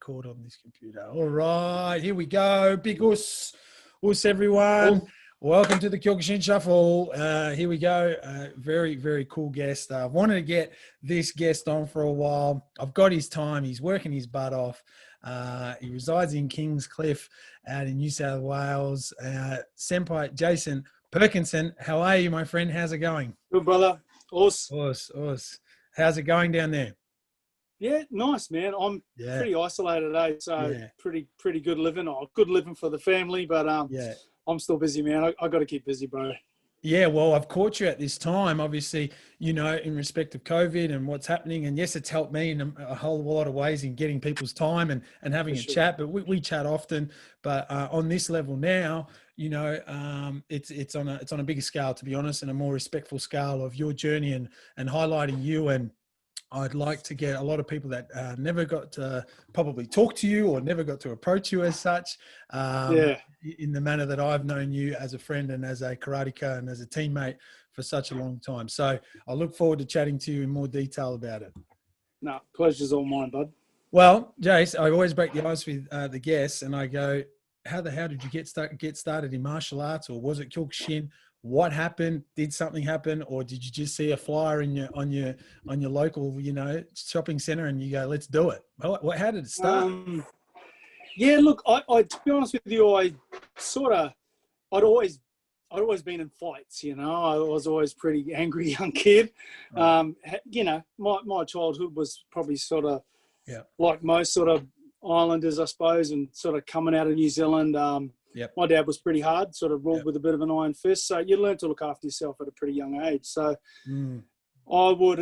record on this computer. All right, here we go. Big us everyone. Welcome to the Kyokushin Shuffle. Here we go. Very, very cool guest. I've wanted to get this guest on for a while. I've got his time. He's working his butt off. He resides in Kingscliff out in New South Wales. Senpai Jason Perkinson, how are you, my friend? How's it going? Good, brother. Us. How's it going down there? Yeah, nice, man. I'm pretty isolated today, so pretty good living. Good living for the family, but I'm still busy, man. I got to keep busy, bro. Yeah, well, I've caught you at this time, obviously, you know, in respect of COVID and what's happening. And yes, it's helped me in a whole lot of ways in getting people's time and having a chat, but we chat often. But on this level now, you know, it's on a bigger scale, to be honest, and a more respectful scale of your journey and highlighting you. And I'd like to get a lot of people that never got to probably talk to you or never got to approach you as such, in the manner that I've known you as a friend and as a karateka and as a teammate for such a long time. So I look forward to chatting to you in more detail about it. No, pleasure's all mine, bud. Well, Jace, I always break the ice with the guests and I go, how did you get started in martial arts, or was it Kyokushin? What happened? Did something happen, or did you just see a flyer on your local, you know, shopping center and you go, let's do it? How did it start? Yeah, look, I to be honest with you, I'd always been in fights. You know, I was always pretty angry young kid. Right. You know, my childhood was probably sort of like most sort of islanders, I suppose, and sort of coming out of New Zealand. My dad was pretty hard, sort of ruled with a bit of an iron fist. So you learn to look after yourself at a pretty young age. So I would,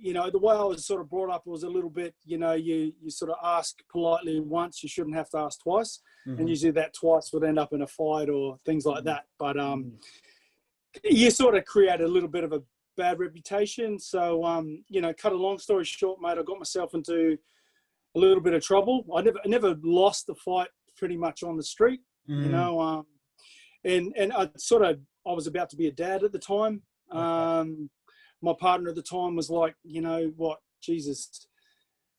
you know, the way I was sort of brought up was a little bit, you know, you sort of ask politely once, you shouldn't have to ask twice. And usually that twice would end up in a fight or things like that. But you sort of create a little bit of a bad reputation. So, you know, cut a long story short, mate, I got myself into a little bit of trouble. I never lost the fight pretty much on the street, you know, and I was about to be a dad at the time. My partner at the time was like, you know what, Jesus,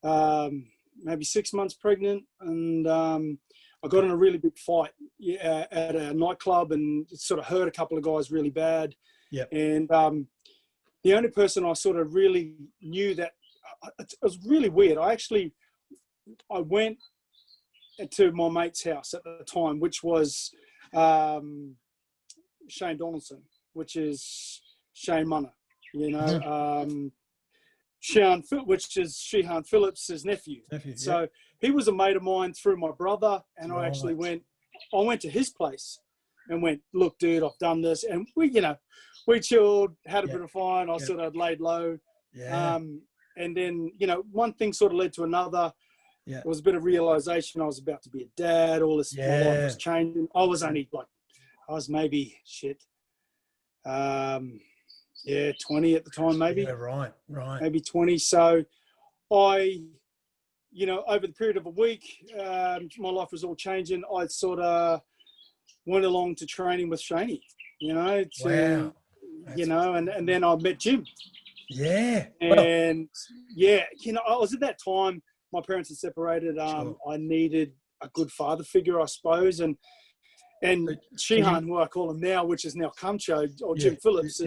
maybe 6 months pregnant, and I got in a really big fight at a nightclub, and it sort of hurt a couple of guys really bad. And the only person I sort of really knew that it was really weird. I went to my mate's house at the time, which was Shane Donaldson, which is Shane Munna, you know, which is Shodan Phillips' nephew. So he was a mate of mine through my brother, and I actually went to his place and went, look, dude, I've done this. And we chilled, had a bit of fun. I sort of laid low. And then, you know, one thing sort of led to another. It was a bit of realization. I was about to be a dad. All this, my life was changing. I was maybe 20 at the time, maybe. Yeah, right. Maybe 20. So I, you know, over the period of a week, my life was all changing. I sort of went along to training with Shaney, you know, you know, and then I met Jim. Yeah. And you know, I was at that time, my parents had separated. I needed a good father figure, I suppose. And Shihan, who I call him now, which is now Kancho, or Jim Phillips,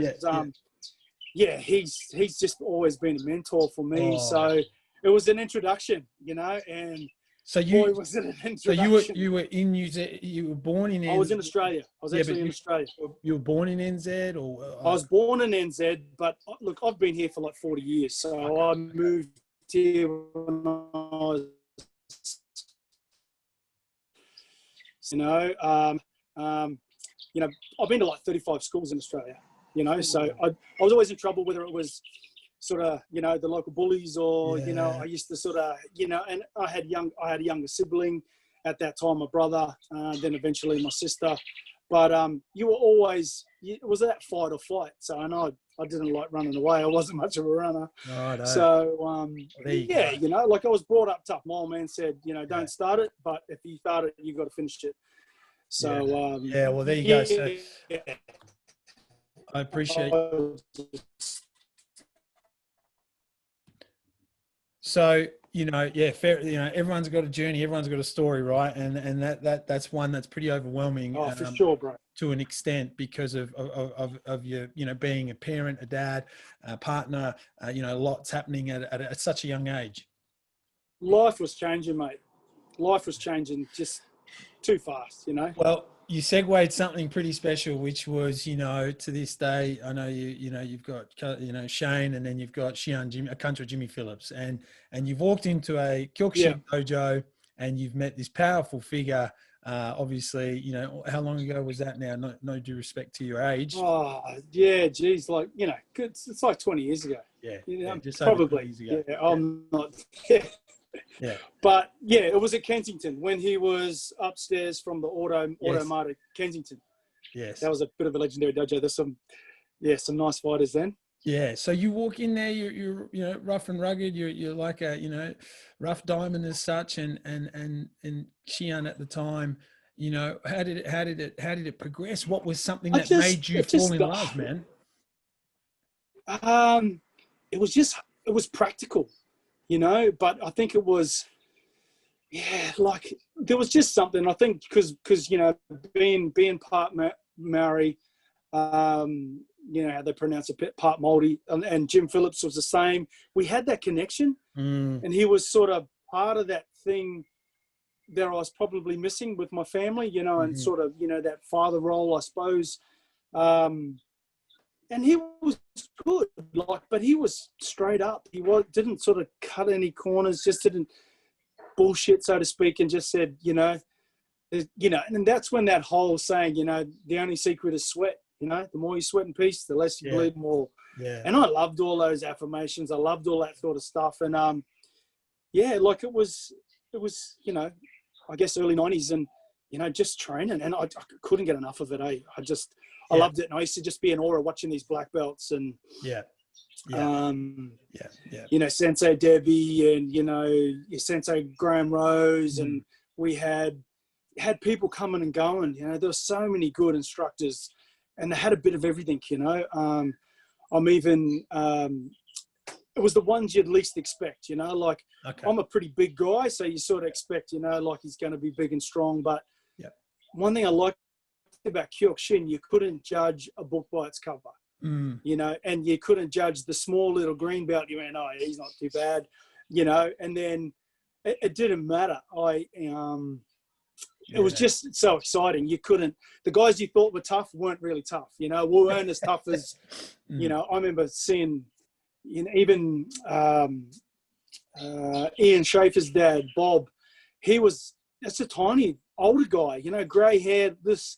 he's just always been a mentor for me. So it was an introduction, you know, and was it an introduction. So you were in New Zealand, you were born in NZ. I was in Australia. I was actually in Australia. You were born in NZ? Or I was born in NZ, but look, I've been here for like 40 years. So I moved here when I was, you know, I've been to like 35 schools in Australia, you know, so I was always in trouble, whether it was sort of, you know, the local bullies or, you know, I used to sort of, you know, and I had a younger sibling at that time, my brother, then eventually my sister. But you were always, it was that fight or flight. So I know I didn't like running away. I wasn't much of a runner. So, you know, like I was brought up tough. My old man said, you know, don't start it, but if you start it, you got to finish it. So, well, there you go. So, I appreciate it. So you know, yeah, fair. You know, everyone's got a journey, everyone's got a story, right? And that's one that's pretty overwhelming. Oh, for sure, bro. To an extent, because of your, you know, being a parent, a dad, a partner, you know, lots happening at such a young age. Life was changing, mate. Life was changing just too fast, you know. Well, you segued something pretty special, which was, you know, to this day, I know you know, you've got, you know, Shane, and then you've got Kancho Jimmy Phillips, and you've walked into a Kyokushin dojo, and you've met this powerful figure. Obviously, you know, how long ago was that now? No due respect to your age. Oh, yeah, geez, like, you know, it's like 20 years ago. Yeah, you know, just probably. over 20 years ago. Yeah, I'm not. Yeah. Yeah. But yeah, it was at Kensington when he was upstairs from the Automata Kensington. Yes. That was a bit of a legendary dojo. There's some nice fighters then. Yeah. So you walk in there, you're you know, rough and rugged. You're like a, you know, rough diamond as such, and Shion at the time, you know, how did it progress? What was something that made you fall in love, man? It was practical, you know, but I think it was, yeah, like there was just something, I think, because you know, being part Maori, you know how they pronounce it, part Māori, and Jim Phillips was the same. We had that connection, and he was sort of part of that thing that I was probably missing with my family, you know, and sort of, you know, that father role, I suppose. And he was good, like, but he was straight up. He didn't sort of cut any corners, just didn't bullshit, so to speak, and just said, you know, and that's when that whole saying, you know, the only secret is sweat. You know, the more you sweat in peace, the less you bleed more. Yeah. And I loved all those affirmations. I loved all that sort of stuff. And yeah, like it was, you know, I guess early 90s, and, you know, just training, and I couldn't get enough of it. I loved it. And I used to just be in awe watching these black belts, and you know, Sensei Debbie, and, you know, your Sensei Graham Rose, and we had people coming and going. You know, there were so many good instructors, and they had a bit of everything, you know. I'm even, it was the ones you'd least expect, you know, like I'm a pretty big guy, so you sort of expect, you know, like he's going to be big and strong. But one thing I liked about Kyokushin, you couldn't judge a book by its cover, you know, and you couldn't judge the small little green belt. You went, oh, he's not too bad, you know, and then it didn't matter. It was just so exciting. You couldn't, the guys you thought were tough weren't really tough, you know, weren't as tough as, you know, I remember seeing, you know, even Ian Schaefer's dad, Bob, that's a tiny older guy, you know, grey hair, this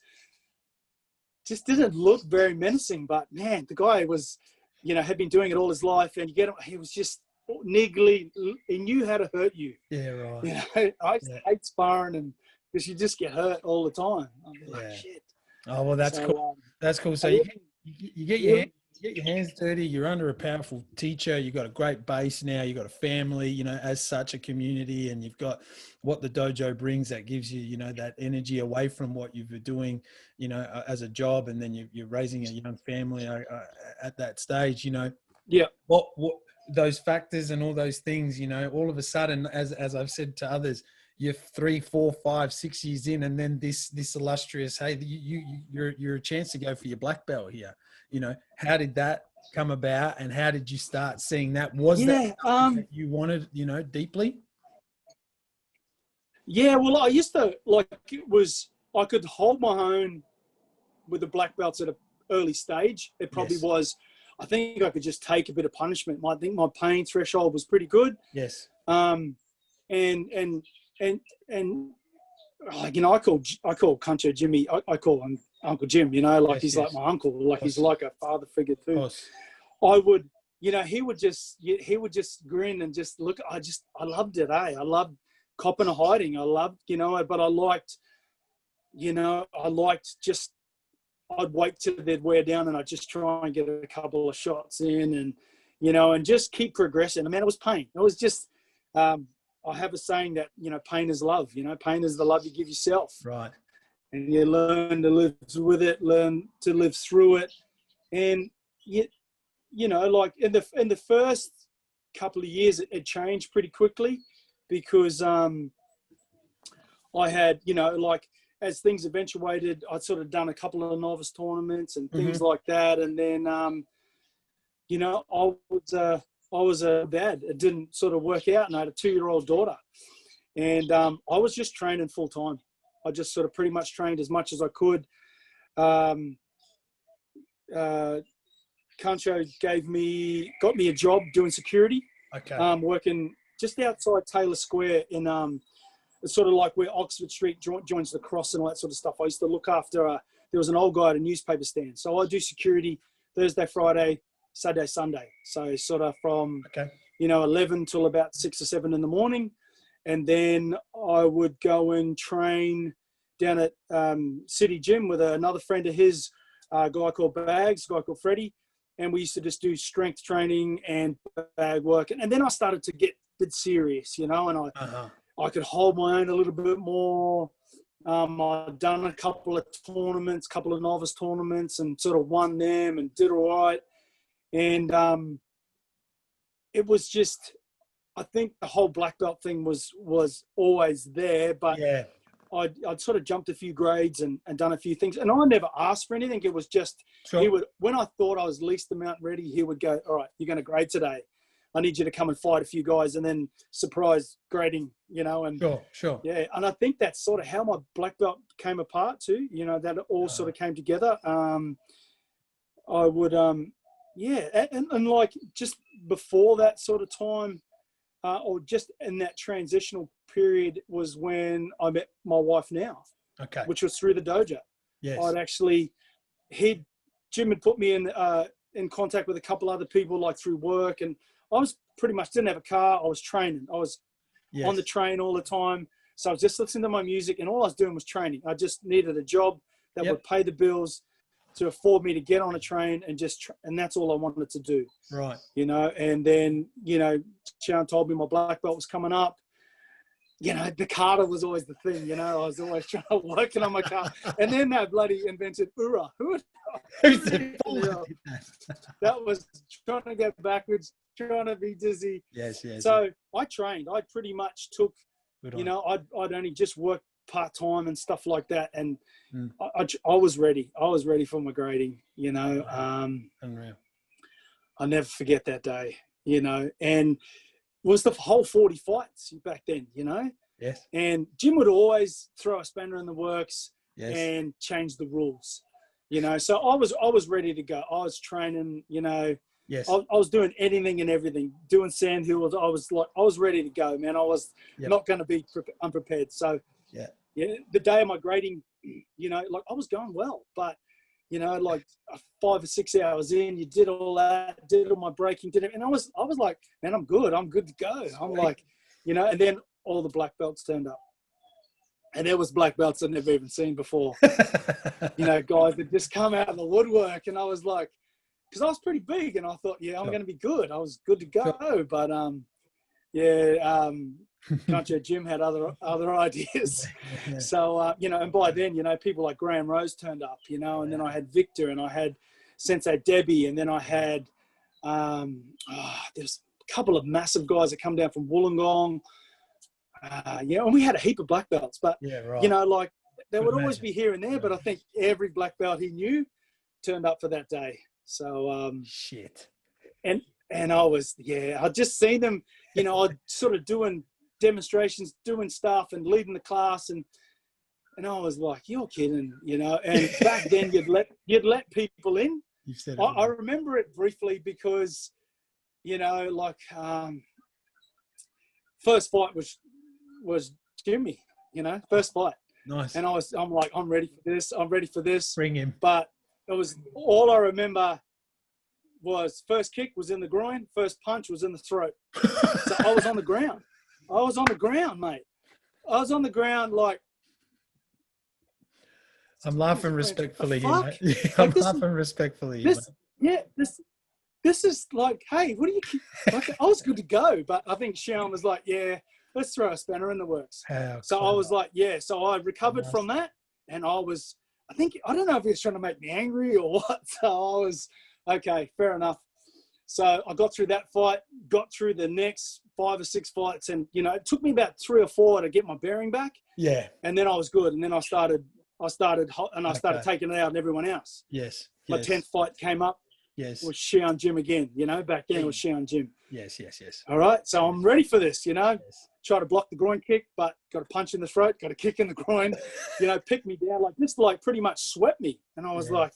just didn't look very menacing, but man, the guy was, you know, had been doing it all his life, and he was just niggly. He knew how to hurt you. Yeah, right. You know, I hate sparring, and because you just get hurt all the time. I'm like, shit. Oh, well, that's cool. That's cool. So you get your hands dirty. You're under a powerful teacher. You've got a great base now. You've got a family, you know, as such, a community, and you've got what the dojo brings that gives you, you know, that energy away from what you've been doing, you know, as a job, and then you're raising a young family at that stage, you know. Yeah. What those factors and all those things, you know, all of a sudden, as I've said to others, you're 3, 4, 5, 6 years in, and then this illustrious, hey, you're a chance to go for your black belt here. You know, how did that come about, and how did you start seeing that? Was that that you wanted, you know, deeply? Yeah, well, I used to, like, I could hold my own with the black belts at an early stage. It probably was, I think I could just take a bit of punishment. I think my pain threshold was pretty good. Yes. And you know, I call Kancho Jimmy, I call him Uncle Jim, you know, like he's like my uncle, like he's like a father figure too. I would, you know, he would just grin and just look. I loved it, I loved copping and hiding. I loved, you know, but I liked just, I'd wait till they'd wear down, and I'd just try and get a couple of shots in, and, you know, and just keep progressing. I mean, it was pain. It was just, I have a saying that, you know, pain is love. You know, pain is the love you give yourself. Right. And you learn to live with it, learn to live through it. And, you know, like in the first couple of years, it changed pretty quickly. because I had, you know, like as things eventuated, I'd sort of done a couple of novice tournaments and things like that. And then, you know, I was a dad. It didn't sort of work out, and I had a 2-year-old daughter. And I was just training full time. I just sort of pretty much trained as much as I could. Kancho got me a job doing security. Okay. Working just outside Taylor Square in it's sort of like where Oxford Street joins the Cross and all that sort of stuff. I used to look after there was an old guy at a newspaper stand. So I do security Thursday, Friday, Saturday, Sunday. So sort of from, you know, 11 till about 6 or 7 in the morning. And then I would go and train down at City Gym with another friend of his, a guy called Bags, a guy called Freddie. And we used to just do strength training and bag work. And then I started to get a bit serious, you know, and I could hold my own a little bit more. I'd done a couple of tournaments, couple of novice tournaments, and sort of won them and did all right. And it was just, I think the whole black belt thing was always there, but I'd sort of jumped a few grades and done a few things. And I never asked for anything. It was just, he would, when I thought I was least amount ready, he would go, all right, you're going to grade today. I need you to come and fight a few guys, and then surprise grading, you know. And sure. Yeah. And I think that's sort of how my black belt came apart too, you know, that it all sort of came together. I would, and like just before that sort of time, or just in that transitional period was when I met my wife now, which was through the dojo. Yes. I'd actually, Jim had put me in contact with a couple other people, like through work, and I was pretty much didn't have a car. I was training. I was on the train all the time. So I was just listening to my music, and all I was doing was training. I just needed a job that would pay the bills to afford me to get on a train and just, and that's all I wanted to do. Right. You know, and then, you know, Sharon told me my black belt was coming up. You know, the kata was always the thing, you know. I was always trying to work on my car. And then they bloody invented Ura. That was trying to go backwards, trying to be dizzy. Yes. So I trained. I pretty much took, you know, I'd only just worked part-time and stuff like that. And I was ready. I was ready for my grading, you know. Unreal. I'll never forget that day, you know. And it was the whole 40 fights back then, you know. Yes. And Jim would always throw a spanner in the works and change the rules, you know. So I was ready to go. I was training, you know. Yes. I was doing anything and everything, doing sand hills. I was ready to go, man. I was not going to be unprepared. So the day of my grading, you know, like I was going well, but you know, like 5 or 6 hours in, you did all that, did all my braking, did it, and I was like, man, I'm good to go. I'm like, you know, and then all the black belts turned up, and there was black belts I'd never even seen before. You know, guys that just come out of the woodwork, and I was like, because I was pretty big, and I thought, I'm going to be good. I was good to go, but Kancho Jim had other ideas. So, you know, and by then, you know, people like Graham Rose turned up, you know, and then I had Victor, and I had Sensei Debbie, and then I had, there's a couple of massive guys that come down from Wollongong, you know, and we had a heap of black belts, but, you know, like they would always be here and there, but I think every black belt he knew turned up for that day. So, and I was, I'd just seen them, you know, I'd sort of doing demonstrations, doing stuff and leading the class, and I was like, you're kidding, you know. And back then you'd let people in. I remember it briefly because, you know, like first fight was Jimmy, you know, first fight. Nice. And I'm like, I'm ready for this. Bring him. But it was all I remember was first kick was in the groin, first punch was in the throat. So I was on the ground. I was on the ground, mate. I was on the ground like. I'm laughing respectfully. You know? I'm laughing respectfully. This is like, hey, what do you? Like, I was good to go, but I think Sharon was like, let's throw a spanner in the works. So I was like, So I recovered from that, and I don't know if he was trying to make me angry or what. So I was okay, fair enough. So I got through that fight, got through the next 5 or 6 fights, and you know, it took me about 3 or 4 to get my bearing back. Yeah. And then I was good, and then I started taking it out on everyone else. Yes. My 10th fight came up. Yes. Was Shodan Jim again, you know, back then it was Shodan Jim. Yes. All right. So I'm ready for this, you know, Yes. try to block the groin kick, but got a punch in the throat, got a kick in the groin, you know, pick me down like this, like pretty much swept me. And I was like,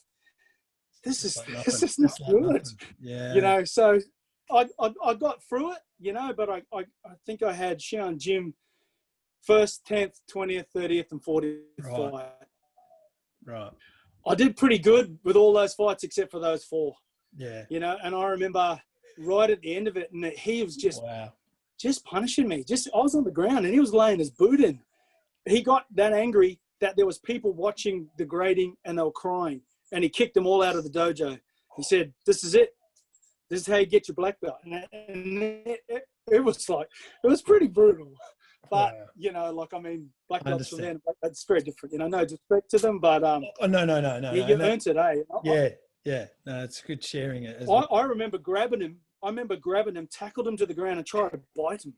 this is not good. Yeah. You know, so I got through it, you know, but I think I had Shodan Jim 1st, 10th, 20th, 30th, and 40th fight. Right. I did pretty good with all those fights except for those 4. Yeah. You know, and I remember right at the end of it, and he was just punishing me. I was on the ground, and he was laying his boot in. He got that angry that there was people watching the grading, and they were crying, and he kicked them all out of the dojo. He said, "This is it. This is how you get your black belt." And it was pretty brutal. But, you know, like, I mean, black belts for them, that's very different. You know, no disrespect to them, but no. You earned it, eh? Yeah. No, it's good sharing it. I remember grabbing him, tackled him to the ground and tried to bite him.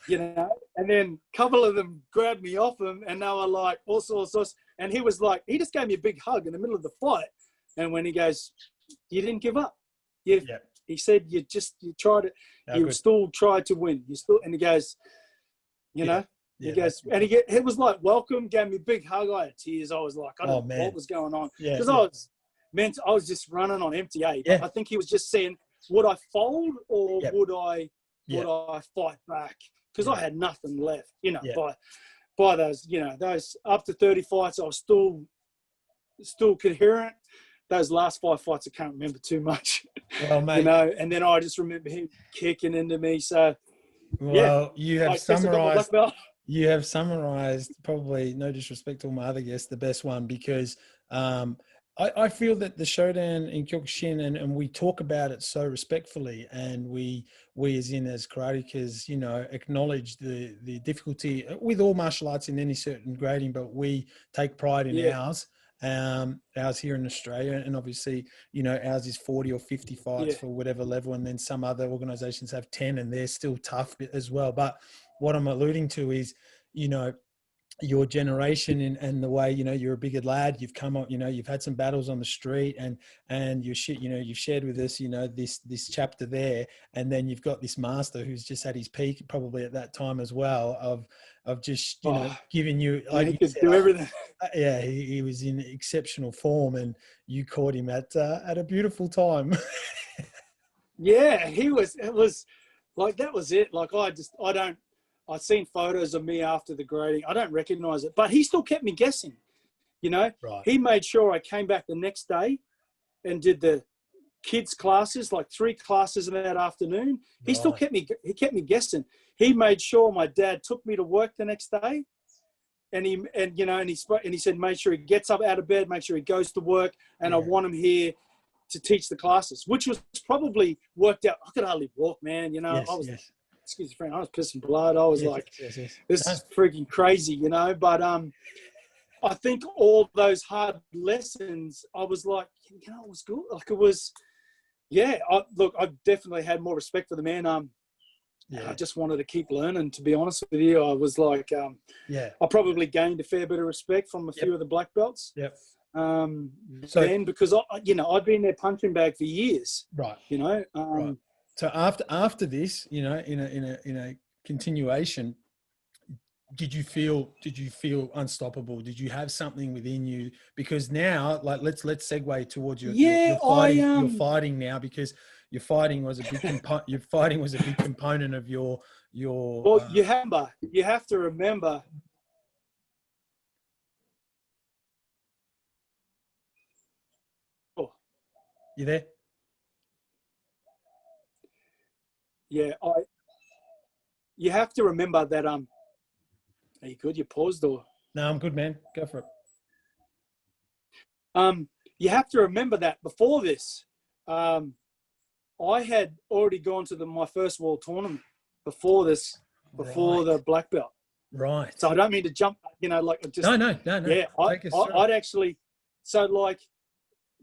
You know, and then a couple of them grabbed me off him, and they were like, all sorts. And he was like, he just gave me a big hug in the middle of the fight. And when he goes, "You didn't give up." He said, you tried it. Still tried to win. And he goes, you know, he goes, and he was like, welcome, gave me a big hug. I had tears. I was like, I don't know what was going on. Because I was just running on empty. I think he was just saying, would I fold or would I fight back? Because I had nothing left, you know, by those, you know, those up to 30 fights, I was still coherent. Those last 5 fights, I can't remember too much. Well, mate. You know, and then I just remember him kicking into me. So, you have summarized, probably, no disrespect to all my other guests, the best one, because I feel that the Shodan in Kyokushin, and we talk about it so respectfully, and we as karatekas, you know, acknowledge the difficulty with all martial arts in any certain grading, but we take pride in ours here in Australia. And obviously, you know, ours is 40 or 50 fights for whatever level. And then some other organizations have 10 and they're still tough as well. But what I'm alluding to is, you know, your generation and the way, you know, you're a bigger lad, you've come up, you know, you've had some battles on the street and you've shared with us, you know, this chapter there. And then you've got this master who's just at his peak probably at that time as well of just, you know, giving you, like, he could do everything. He was in exceptional form and you caught him at a beautiful time. It was like, that was it. Like, I'd seen photos of me after the grading. I don't recognize it, but he still kept me guessing, you know. Right. He made sure I came back the next day and did the kids classes, like 3 classes in that afternoon. He still kept me guessing. He made sure my dad took me to work the next day. And he said, make sure he gets up out of bed, make sure he goes to work. And I want him here to teach the classes, which was probably worked out. I could hardly walk, man. You know, excuse me, friend, I was pissing blood. I was this is freaking crazy, you know. But I think all those hard lessons, I was like, you know, it was good. Like, it was, I definitely had more respect for the man. I just wanted to keep learning, to be honest with you. I was like, I probably gained a fair bit of respect from a few of the black belts. Then, because I'd been their punching bag for years. Right. You know. Right. So after this, you know, in a continuation, did you feel unstoppable? Did you have something within you? Because now, like, let's segue towards your fighting now, because your fighting was a big component of your. Well, you have to remember. Oh, you there? Yeah, you have to remember that. Are you good? You paused or? No, I'm good, man. Go for it. You have to remember that before this, I had already gone to my first world tournament before this, the black belt. Right. So I don't mean to jump, you know, like just. No. Yeah, I'd actually. So like,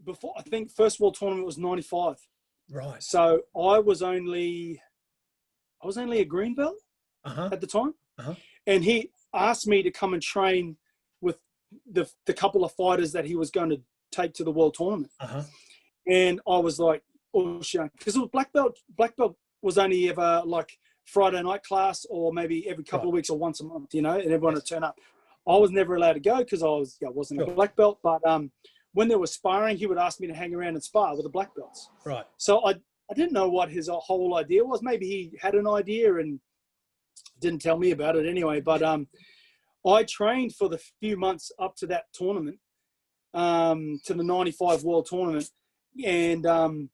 before, I think first world tournament was 95. Right. So I was only a green belt at the time. And he asked me to come and train with the couple of fighters that he was going to take to the world tournament. And I was like, oh, because it was black belt was only ever like Friday night class, or maybe every couple of weeks or once a month, and everyone would turn up. I was never allowed to go because I wasn't a black belt. But when they were sparring, he would ask me to hang around and spar with the black belts. Right. So I didn't know what his whole idea was. Maybe he had an idea and didn't tell me about it anyway. But I trained for the few months up to that tournament, to the 95 World Tournament. And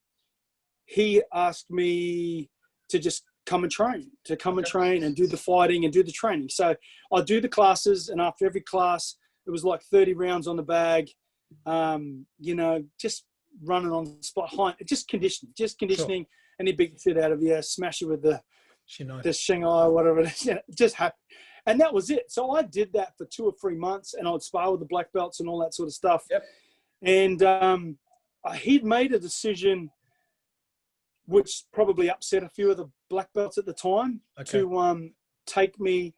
he asked me to just come and train and do the fighting and do the training. So I do the classes, and after every class, it was like 30 rounds on the bag, just running on the spot, just conditioning, and he'd beat the shit out of you, smash you with the Shingai, whatever it is, just happen. And that was it. So I did that for 2 or 3 months, and I would spar with the black belts and all that sort of stuff. Yep. And he'd made a decision which probably upset a few of the black belts at the time, to take me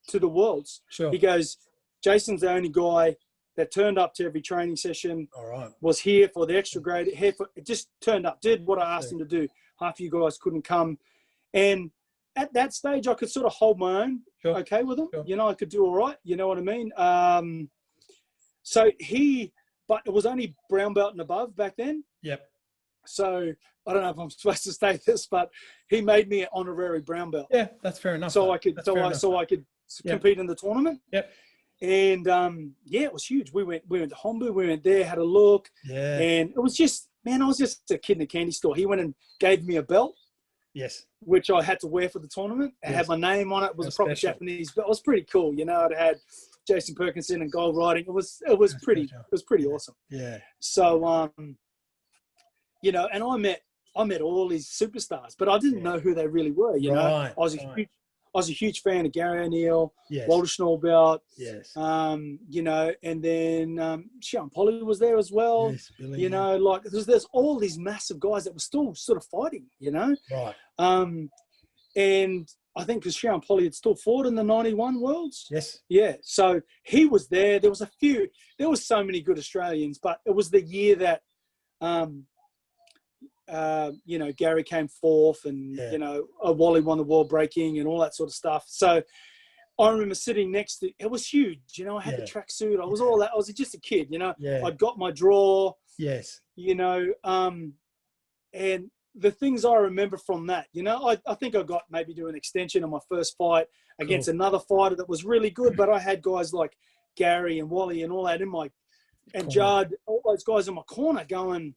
to the Worlds. Sure. He goes, Jason's the only guy that turned up to every training session, all right, was here for the extra grade, it just turned up, did what I asked him to do. Half of you guys couldn't come. And at that stage, I could sort of hold my own, okay with him. Sure. I could do all right. You know what I mean? But it was only brown belt and above back then. Yep. So I don't know if I'm supposed to say this, but he made me an honorary brown belt. Yeah, that's fair enough. So I could compete in the tournament. Yep. And it was huge. We went to Hombu. We went there, had a look. Yeah. And it was just, I was just a kid in a candy store. He went and gave me a belt. Yes. Which I had to wear for the tournament. It had my name on it. It was a proper Japanese belt. It was pretty cool. It had Jason Perkinson and gold writing. It was pretty awesome. Yeah. So and I met all these superstars, but I didn't know who they really were. I was a huge fan of Gary O'Neill, Walter Schnaubelt, and then Sean Polly was there as well. Yes, Billy, there's all these massive guys that were still sort of fighting. Right. And I think because Sean Polly had still fought in the 91 Worlds. Yes. Yeah. So he was there. There was so many good Australians, but it was the year that Gary came fourth, and Wally won the world breaking and all that sort of stuff. So I remember sitting next to it. Was huge. I had the tracksuit. I was all that. I was just a kid. I'd got my draw. Yes. And the things I remember from that, I think I got maybe do an extension on my first fight against another fighter that was really good, but I had guys like Gary and Wally and all that and Judd, all those guys in my corner going,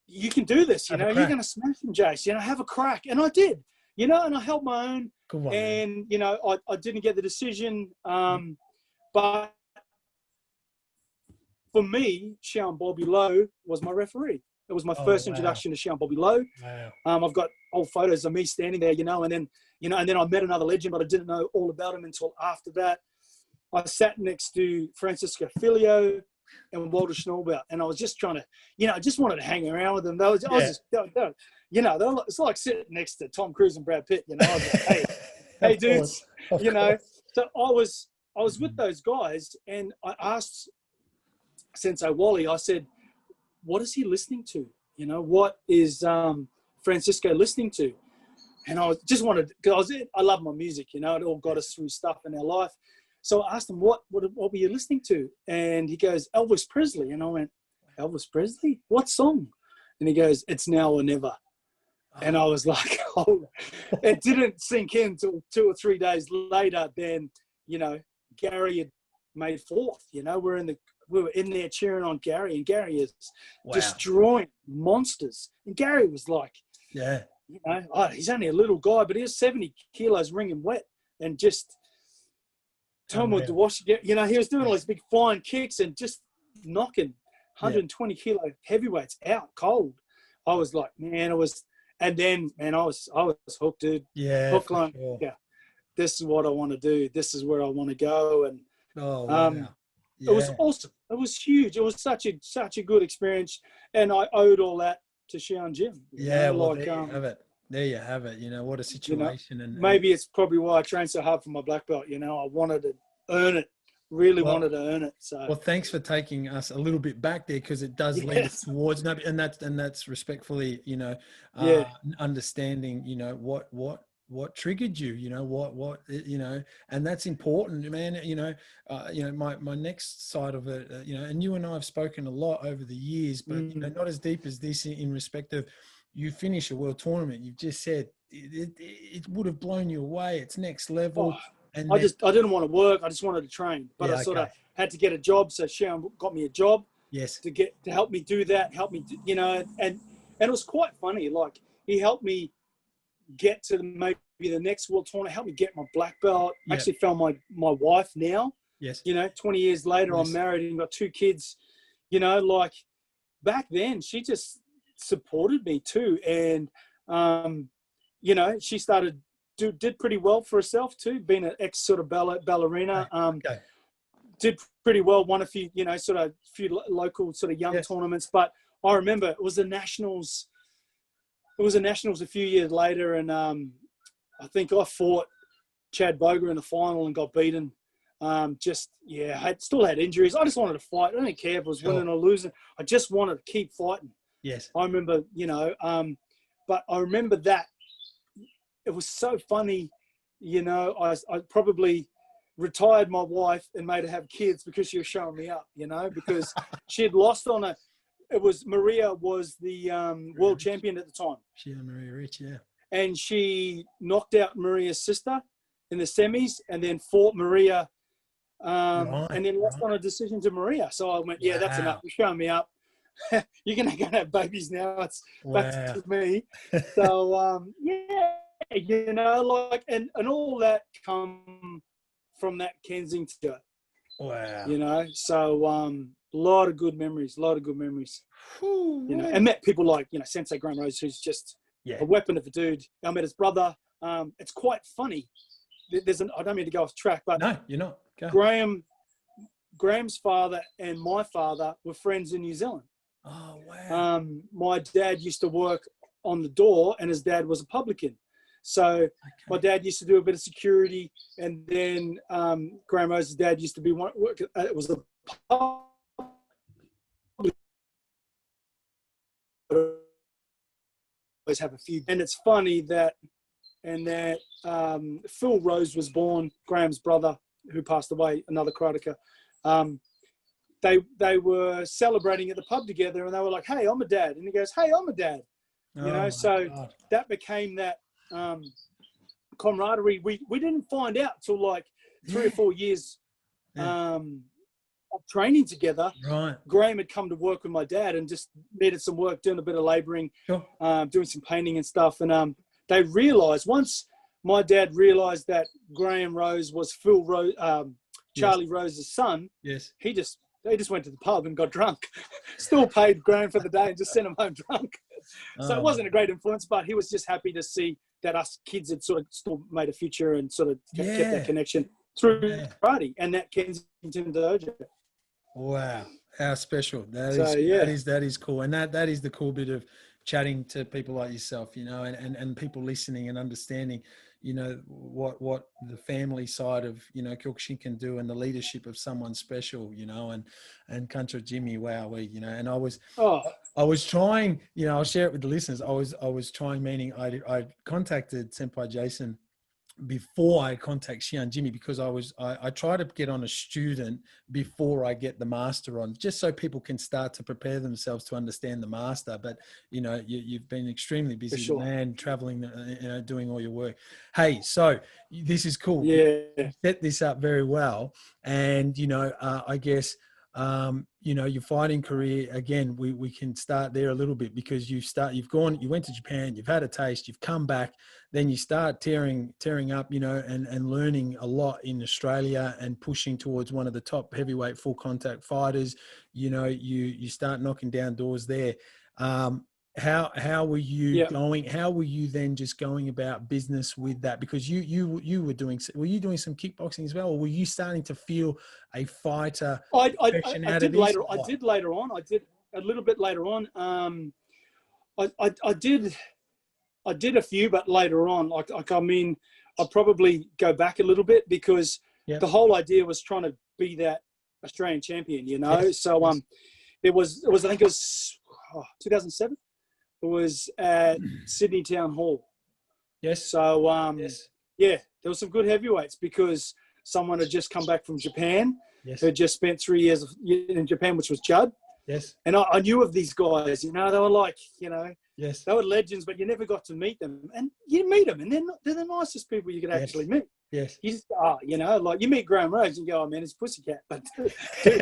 you can do this, you're going to smash him, Jace, have a crack. And I did, and I held my own. And, I didn't get the decision. But for me, Sean Bobby Lowe was my referee. It was my first introduction to Sean Bobby Lowe. Wow. I've got old photos of me standing there, and then I met another legend, but I didn't know all about him until after that. I sat next to Francisco Filio and Walter Schnaubelt, and I was just trying to, I just wanted to hang around with them. It's like sitting next to Tom Cruise and Brad Pitt. I was like, hey dudes, So I was with those guys, and I asked Sensei Wally. I said, what is he listening to? What is Francisco listening to? And I just wanted, because I love my music. It all got us through stuff in our life. So I asked him, what were you listening to? And he goes, Elvis Presley. And I went, Elvis Presley? What song? And he goes, It's Now or Never. And I was like, it didn't sink in until 2 or 3 days later. Then, Gary had made fourth. We were in there cheering on Gary, and Gary is destroying monsters. And Gary was like, he's only a little guy, but he was 70 kilos wringing wet, and just Tom with the wash. He was doing all these big flying kicks and just knocking 120 kilo heavyweights out cold. I was like, man, it was. And then, man, I was hooked, dude. Yeah, hooked line. Sure. Yeah, this is what I want to do. This is where I want to go. And it was awesome. It was huge. It was such a good experience, and I owed all that to Shodan Gym. Yeah, well, there you have it. There you have it. What a situation. Maybe it's probably why I trained so hard for my black belt. I wanted to earn it. Really wanted to earn it. So well, thanks for taking us a little bit back there, because it does lead us towards, and that's respectfully, understanding, what triggered you, and that's important, man. My next side of it, and you and I have spoken a lot over the years, but not as deep as this in respect of, you finish a world tournament. You've just said it would have blown you away. It's next level. And I didn't want to work. I just wanted to train, but I sort of had to get a job. So Shodan got me a job. Yes. To help me do that, and it was quite funny. Like, he helped me get to maybe the next world tournament, helped me get my black belt. I actually found my wife now. Yes. 20 years later, I'm married and got 2 kids. Like, back then, she just supported me too. And, she did pretty well for herself too, being an ex sort of ballerina. Did pretty well, won a few, few local sort of young tournaments. But I remember it was the Nationals. It was the Nationals a few years later, and I think I fought Chad Boger in the final and got beaten. I still had injuries. I just wanted to fight. I didn't care if I was winning or losing. I just wanted to keep fighting. Yes. I remember, but I remember that it was so funny. I probably retired my wife and made her have kids because she was showing me up, because she had lost on Maria was the world champion at the time. Maria Rich, yeah. And she knocked out Maria's sister in the semis, and then fought Maria, and then lost on a decision to Maria. So I went, that's enough. You're showing me up. You're going to have babies now. It's back to me. So, and all that come from that Kensington. Wow. So a lot of good memories. And met people like, Sensei Graham Rose, who's just a weapon of a dude. I met his brother. It's quite funny. I don't mean to go off track, but no, you're not. Go. Graham's father and my father were friends in New Zealand. Oh, wow. My dad used to work on the door, and his dad was a publican. So my dad used to do a bit of security, and then Graham Rose's dad used to be it was a always have a few. And it's funny that Phil Rose was born, Graham's brother, who passed away, another karateka. They were celebrating at the pub together, and they were like, "Hey, I'm a dad," and he goes, "Hey, I'm a dad." So that became that camaraderie. We didn't find out till like 3 or 4 years of training together. Right. Graham had come to work with my dad and just needed some work, doing a bit of labouring, doing some painting and stuff. And they realised, once my dad realised that Graham Rose was Phil Rose, Charlie Rose's son. Yes. They just went to the pub and got drunk. Still paid Graham for the day and just sent him home drunk. So it wasn't a great influence, but he was just happy to see that us kids had sort of still made a future and sort of kept that connection through karate and that Kensington dojo. Wow, how special! That is cool, and that is the cool bit of chatting to people like yourself, and people listening and understanding, what the family side of, Kyokushin can do, and the leadership of someone special, and Kancho Jimmy, wow, and I was trying, I'll share it with the listeners. I was trying, meaning I contacted Senpai Jason before I contact Shodan Jimmy, because I try to get on a student before I get the master on, just so people can start to prepare themselves to understand the master. But you've been extremely busy, man, traveling, doing all your work. Hey, so this is cool. You set this up very well, and I guess your fighting career, again, we can start there a little bit, because you went to Japan, you've had a taste, you've come back, then you start tearing up, and learning a lot in Australia and pushing towards one of the top heavyweight full contact fighters. You start knocking down doors there. How were you going? How were you then just going about business with that? Because you were doing some kickboxing as well, or were you starting to feel a fighter? I did later on. I did a little bit later on. I did a few, but later on, like I mean, I'll probably go back a little bit because the whole idea was trying to be that Australian champion, you know. Yes. So it was I think it was 2007. It was at Sydney Town Hall. Yes. So yeah, there was some good heavyweights because someone had just come back from Japan. Yes. Who had just spent 3 years in Japan, which was Judd. Yes. And I knew of these guys, you know, they were like, you know, yes, they were legends, but you never got to meet them. And you meet them, and they're the nicest people you could actually meet. Yes. You just, you know, like you meet Graham Rhodes and go, oh man, it's pussycat, but dude,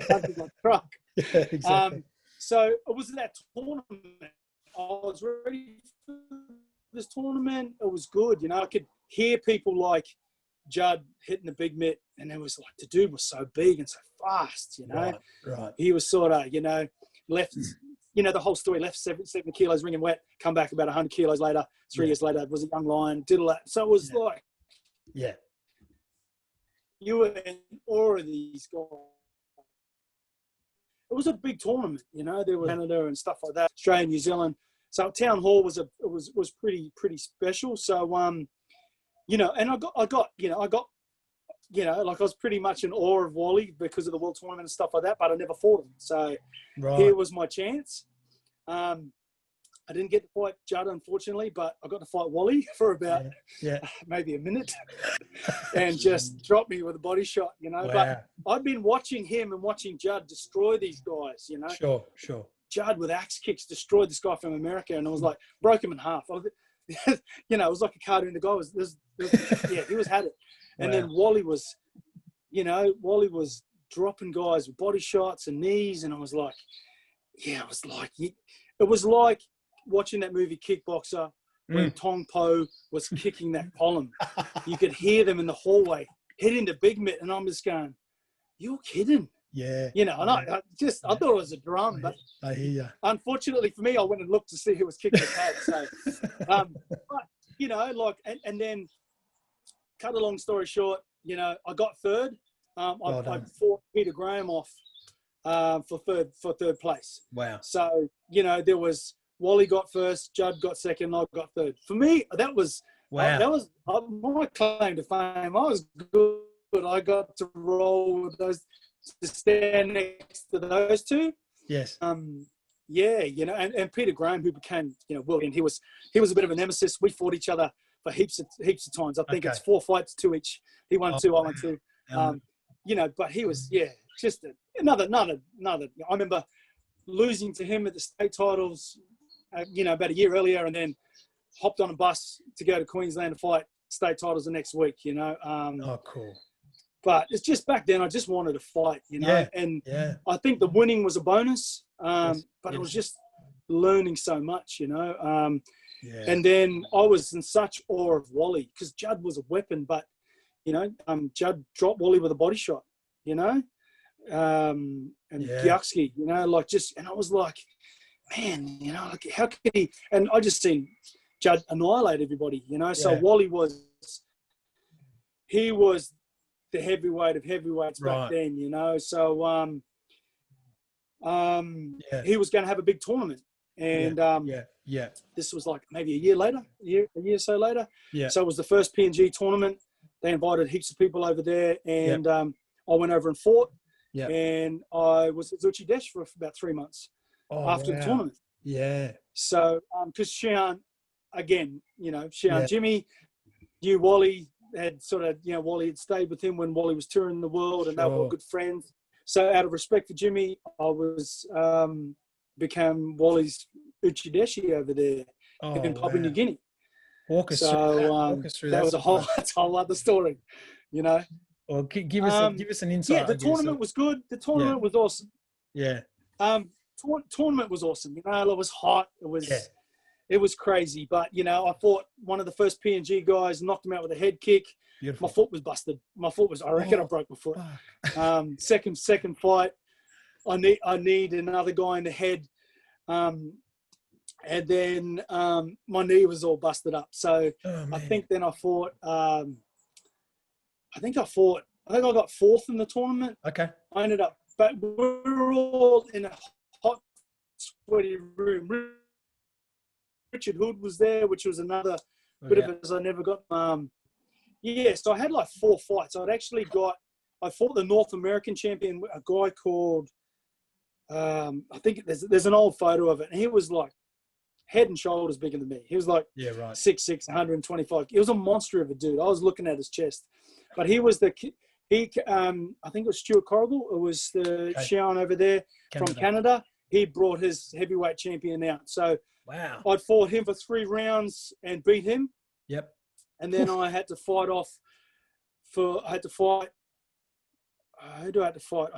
punches like a truck. Yeah, exactly. So it was that tournament. I was ready for this tournament. It was good, you know. I could hear people like Judd hitting the big mitt, and it was like the dude was so big and so fast, you know. Right. He was sort of, you know, left, you know, the whole story, left 70 kilos ringing wet, come back about 100 kilos later, 3 years later, was a young lion, did all that. So it was like, you were in awe of these guys. It was a big tournament, you know. There was Canada and stuff like that, Australia, New Zealand. So Town Hall was pretty special. So you know, and I got you know, like I was pretty much in awe of Wally because of the world tournament and stuff like that, but I never fought him. So here was my chance. I didn't get to fight Judd, unfortunately, but I got to fight Wally for about maybe a minute and just dropped me with a body shot, you know. Wow. But I've been watching him and watching Judd destroy these guys, you know. Sure. Judd with axe kicks destroyed this guy from America, and I was like, broke him in half. You know, it was like a cartoon. The guy was he was had it. And then Wally was dropping guys with body shots and knees, and I was like, it was like watching that movie Kickboxer when Tong Po was kicking that column. You could hear them in the hallway hitting the big mitt, and I'm just going, you're kidding. Yeah. You know, and I thought it was a drum, but I hear you. Unfortunately for me, I went and looked to see who was kicking the pad. So, but, you know, like, and then cut a long story short, you know, I got third. I fought Peter Graham off for third place. Wow. So, you know, there was Wally got first, Judd got second, I got third. For me, that was that was my claim to fame. I was good. I got to roll with those, to stand next to those two. Yes. Yeah, you know, and Peter Graham, who became, you know, world, and he was a bit of a nemesis. We fought each other for heaps of times. I think it's 4 fights, 2 each. He won 2, I won 2. You know, but he was just another. I remember losing to him at the state titles, you know, about a year earlier, and then hopped on a bus to go to Queensland to fight state titles the next week. You know. Cool. But it's just back then, I just wanted to fight, you know, and I think the winning was a bonus, but it was just learning so much, you know. And then I was in such awe of Wally because Judd was a weapon, but, you know, Judd dropped Wally with a body shot, you know, and Gyakski, you know, like and I was like, man, you know, like how could he? And I just seen Judd annihilate everybody, you know. So Wally was the heavyweight of heavyweights back then, you know. So he was going to have a big tournament, and this was like maybe a year or so later. So it was the first PNG tournament. They invited heaps of people over there, and I went over and fought. And I was at Uchi Deshi for about 3 months after the tournament. So because Shodan, again, you know, Shodan Jimmy knew Wally. Had sort of, you know, Wally had stayed with him when Wally was touring the world, and they were good friends. So out of respect for Jimmy, I was became Wally's Uchi Deshi over there in Papua New Guinea. Walk us through that. That was a whole other story, you know. Well, give us an insight. Yeah, the tournament was good. The tournament was awesome. Tournament was awesome. You know, it was hot. It was crazy, but, you know, I fought one of the first PNG guys, knocked him out with a head kick. Beautiful. My foot was busted. I reckon I broke my foot. Second fight, I need another guy in the head. And then my knee was all busted up. So I think then I fought, I think I got fourth in the tournament. Okay. I ended up, but we were all in a hot, sweaty room. Richard Hood was there, which was another bit of it, as I never got. So I had like 4 fights. I fought the North American champion, a guy called, I think there's an old photo of it, and he was like head and shoulders bigger than me. He was like 6'6", 125. He was a monster of a dude. I was looking at his chest, but he was I think it was Stuart Corrigal. It was the Xian over there from Canada. He brought his heavyweight champion out. So I'd fought him for 3 rounds and beat him. Yep. And then I had to fight who do I have to fight? I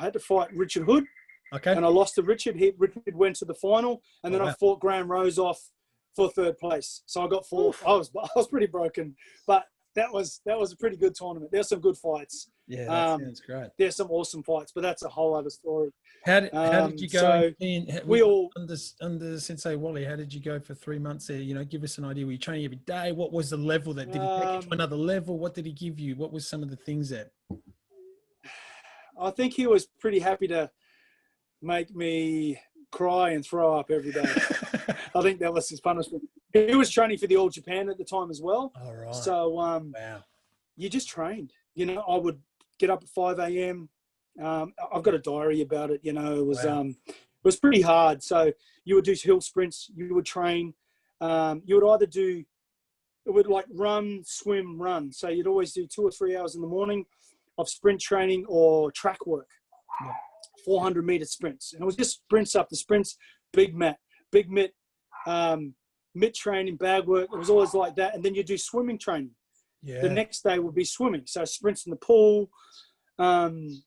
had to fight Richard Hood. Okay. And I lost to Richard. Richard went to the final, and then I fought Graham Rose off for 3rd place. So I got 4. I was pretty broken, but that was a pretty good tournament. There's some good fights. Yeah, that sounds great. There's some awesome fights, but that's a whole other story. How did you go? Under Sensei Wally, how did you go for 3 months there? You know, give us an idea. Were you training every day? What was the level that did he take you to another level? What did he give you? What was some of the things that? I think he was pretty happy to make me cry and throw up every day. I think that was his punishment. He was training for the All Japan at the time as well. All right. So you just trained. You know, I would get up at 5 a.m. I've got a diary about it. You know, it was pretty hard. So you would do hill sprints. You would train. You would either do run, swim, run. So you'd always do 2 or 3 hours in the morning of sprint training or track work. 400-meter sprints, and it was just sprints up the sprints, big mitt, mitt training, bag work. It was always like that. And then you do swimming training. The next day would be swimming, so sprints in the pool, and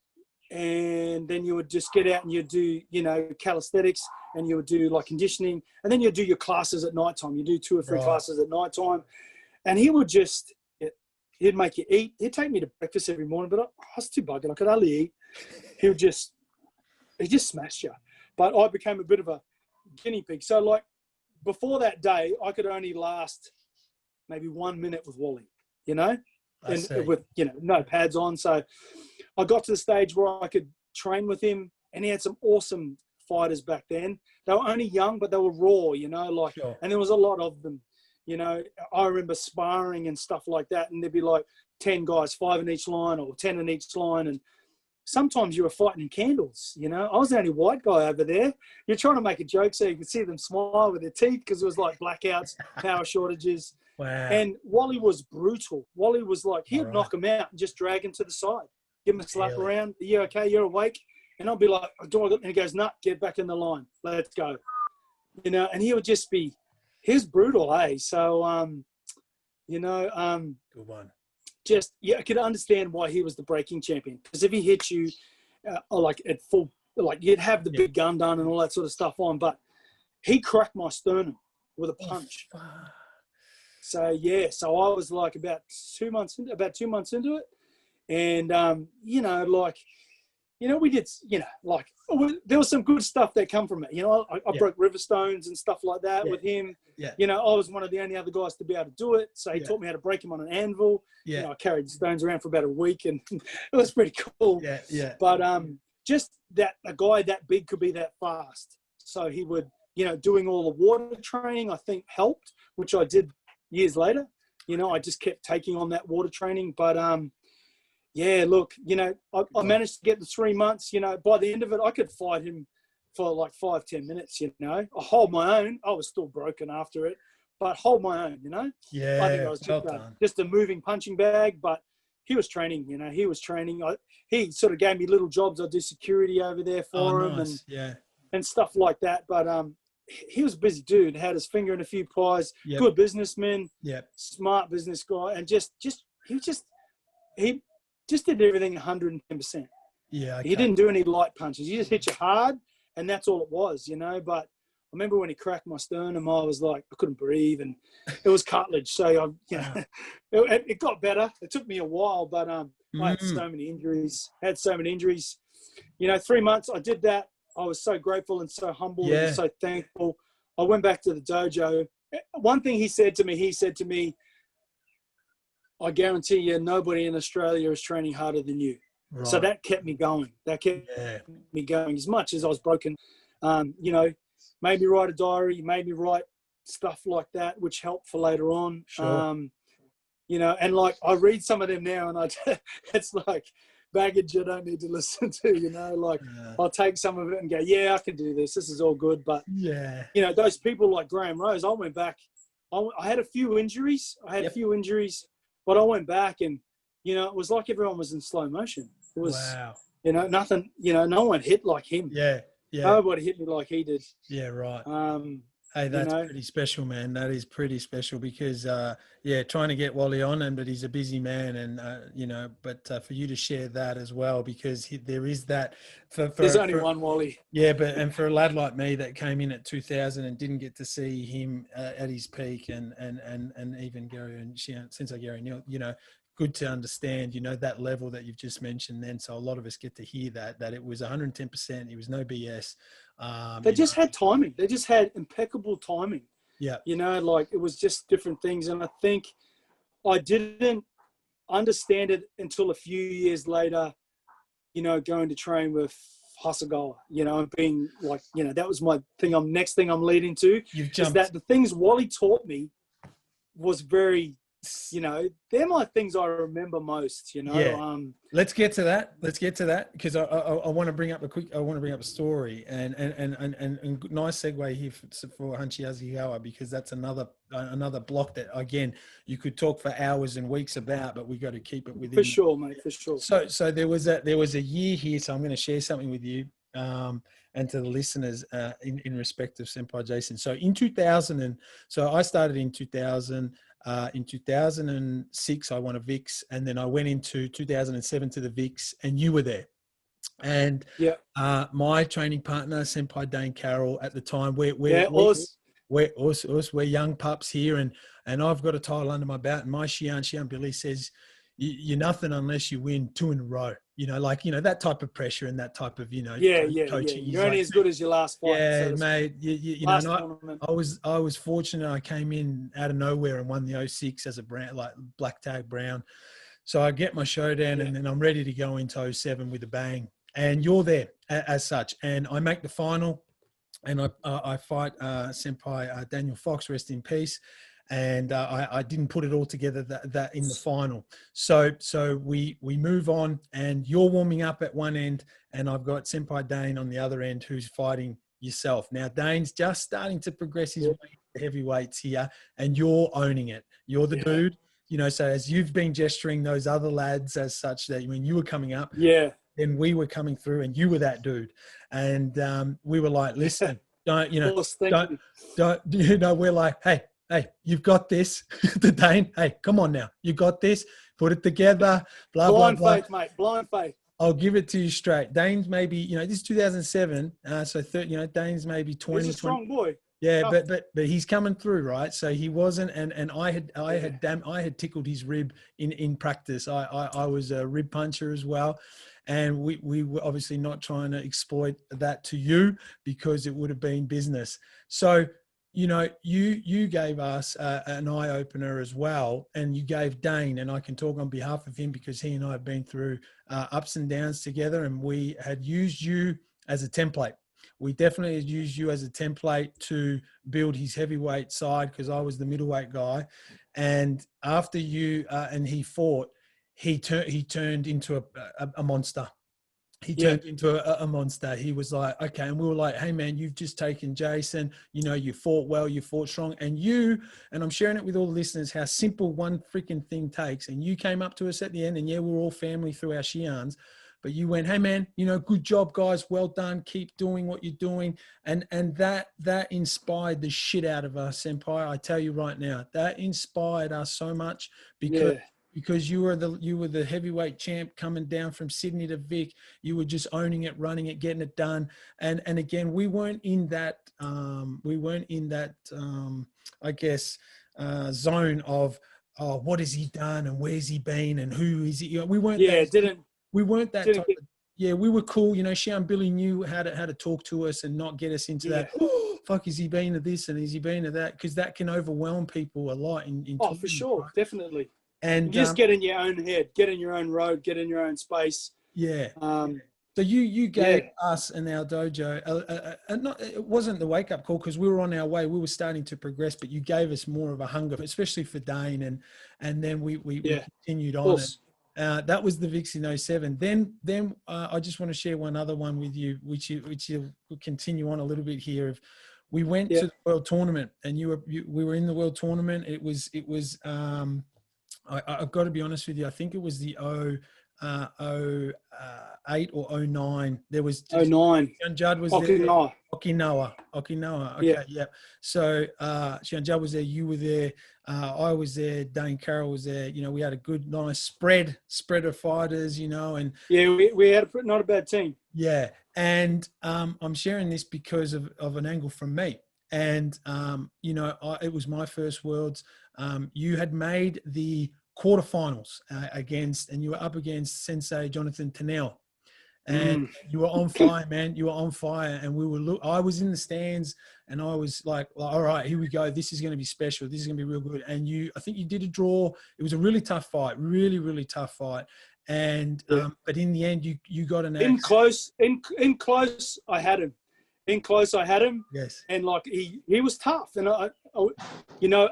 then you would just get out and you'd do, you know, calisthenics, and you would do like conditioning, and then you'd do your classes at nighttime. You do 2 or 3 classes at nighttime, and he would just, he'd make you eat. He'd take me to breakfast every morning, but I was too buggered. I could hardly eat. He just smashed you. But I became a bit of a guinea pig. So like before that day, I could only last maybe 1 minute with Wally, you know, and with, you know, no pads on. So I got to the stage where I could train with him, and he had some awesome fighters back then. They were only young, but they were raw, you know, like, and there was a lot of them, you know. I remember sparring and stuff like that, and there'd be like 10 guys, 5 in each line or 10 in each line. And sometimes you were fighting in candles, you know. I was the only white guy over there. You're trying to make a joke so you could see them smile with their teeth, because it was like blackouts, power shortages. Wow. And Wally was brutal. Wally was like, he'd knock him out and just drag him to the side, give him a slap around. Are you okay? You're awake? And I'll be like, do I got? And he goes, nah, get back in the line. Let's go. You know, and he would just be, he's brutal, eh? So, you know, good one. Just, I could understand why he was the breaking champion, because if he hit you like at full, like you'd have the big gun done and all that sort of stuff on, but he cracked my sternum with a punch. So so I was like about 2 months into it, and you know, like, you know, we did, you know, like there was some good stuff that come from it. You know, I broke river stones and stuff like that with him. You know, I was one of the only other guys to be able to do it. So he taught me how to break him on an anvil. You know, I carried the stones around for about a week, and it was pretty cool. But just that a guy that big could be that fast. So he would, you know, doing all the water training, I think helped, which I did years later. You know, I just kept taking on that water training. But yeah, look, you know, I managed to get the 3 months. You know, by the end of it, I could fight him for like 5-10 minutes, you know. I hold my own. I was still broken after it, but hold my own, you know. I think I was just a moving punching bag, but he was training, you know. He was training. He sort of gave me little jobs. I'd do security over there for him and stuff like that. But he was a busy dude, had his finger in a few pies, good businessman, smart business guy, and he just did everything 110%. He didn't do any light punches. He just hit you hard, and that's all it was, you know. But I remember when he cracked my sternum, I was like, I couldn't breathe, and it was cartilage. So, you know, it got better. It took me a while, but I had so many injuries. You know, 3 months, I did that. I was so grateful and so humble and so thankful. I went back to the dojo. One thing he said to me, I guarantee you nobody in Australia is training harder than you. Right. So that kept me going. That kept me going as much as I was broken. You know, made me write a diary, made me write stuff like that, which helped for later on. Sure. You know, and like I read some of them now, and it's like baggage I don't need to listen to. You know, like I'll take some of it and go, yeah, I can do this. This is all good. But yeah, you know, those people like Graham Rose, I went back. I had a few injuries. But I went back and, you know, it was like everyone was in slow motion. It was, wow. you know, nothing, you know, no one hit like him. Yeah. Nobody hit me like he did. Yeah, right. Hey, You that's know, pretty special, man. That is pretty special because, trying to get Wally on, but he's a busy man, and you know, but for you to share that as well, because there is that. There's only one Wally. Yeah, and for a lad like me that came in at 2000 and didn't get to see him at his peak, and even Gary and Sensei Gary Neal, you know, good to understand, you know, that level that you've just mentioned. Then, so a lot of us get to hear that it was 110%. It was no BS. They just had timing. They just had impeccable timing. Yeah. You know, like it was just different things. And I think I didn't understand it until a few years later, you know, going to train with Hasegawa, you know, and being like, you know, that was my thing. Next thing I'm leading to is that the things Wally taught me was very, you know, they're my things I remember most, you know. Yeah. Let's get to that because I want to bring up a story and nice segue here for Uchi Hasegawa, because that's another block that again you could talk for hours and weeks about, but we got to keep it within. For sure, mate. For sure. So there was a year here. So I'm going to share something with you and to the listeners in respect of Senpai Jason. So in 2000, so I started in 2000. In 2006, I won a VIX, and then I went into 2007 to the VIX, and you were there. And my training partner, Senpai Dane Carroll, at the time, we're young pups here, and I've got a title under my belt, and my Shian Billy says, you're nothing unless you win 2 in a row. You know, like, you know, that type of pressure and that type of, you know, coaching. You're only as good as your last fight. Yeah, mate. You know, I was fortunate. I came in out of nowhere and won the 06 as a brown, like black tag brown. So I get my Shodan and then I'm ready to go into 07 with a bang. And you're there as such. And I make the final, and I fight Senpai Daniel Fox, rest in peace. And I didn't put it all together that in the final. So we move on, and you're warming up at one end, and I've got Senpai Dane on the other end who's fighting yourself. Now Dane's just starting to progress his way to heavyweights here, and you're owning it. You're the dude. You know, so as you've been gesturing those other lads as such, that when you were coming up, then we were coming through, and you were that dude, and we were like, listen, don't we're like, hey, you've got this. The Dane, hey, come on now. You got this. Put it together. Blah, blind blah, faith, blah. Mate. Blind faith. I'll give it to you straight. Dane's maybe, you know, this is 2007. So, Dane's maybe 20. He's a strong boy. Yeah, but he's coming through, right? So he wasn't, and I had tickled his rib in practice. I was a rib puncher as well. And we were obviously not trying to exploit that to you, because it would have been business. So, you know, you gave us an eye-opener as well, and you gave Dane, and I can talk on behalf of him because he and I have been through ups and downs together, and we had used you as a template. We definitely had used you as a template to build his heavyweight side, because I was the middleweight guy. And after you and he fought, he turned into a monster. He turned into a monster. He was like, okay. And we were like, hey man, you've just taken Jason, you know, you fought well, you fought strong, and I'm sharing it with all the listeners, how simple one freaking thing takes. And you came up to us at the end, and we're all family through our Shians, but you went, hey man, you know, good job guys. Well done. Keep doing what you're doing. And that inspired the shit out of us, Senpai. I tell you right now, that inspired us so much, because you were the heavyweight champ coming down from Sydney to Vic. You were just owning it, running it, getting it done. And again, we weren't in that I guess zone of, oh, what has he done and where's he been and who is he? You know, we weren't that type of, we were cool. You know, Shian Billy knew how to talk to us and not get us into that, oh, fuck, is he been to this and is he been to that? Because that can overwhelm people a lot in for sure, right? Definitely. And you just get in your own head, get in your own road, get in your own space. Yeah. So you gave us and our dojo, it wasn't the wake up call because we were on our way. We were starting to progress, but you gave us more of a hunger, especially for Dane, and then we continued on. That was the Vixen 07. Then I just want to share one other one with you, which you will continue on a little bit here. We went to the World Tournament, and we were in the World Tournament. It was I've got to be honest with you. I think it was the 08 or 09. There was 09. Judd was Okinawa. Okinawa. Okay, yeah. So Judd was there. You were there. I was there. Dane Carroll was there. You know, we had a good, nice spread of fighters. You know, and we had not a bad team. Yeah, and I'm sharing this because of an angle from me. And you know, it was my first Worlds. You had made the quarterfinals and you were up against Sensei Jonathan Tennell, and you were on fire, man. You were on fire, and I was in the stands, and I was like, all right, here we go. This is going to be special. This is going to be real good. And I think you did a draw. It was a really tough fight, really, really tough fight. And but in the end, you got an in close. I had him. In close, I had him. Yes. And like he was tough, and I you know,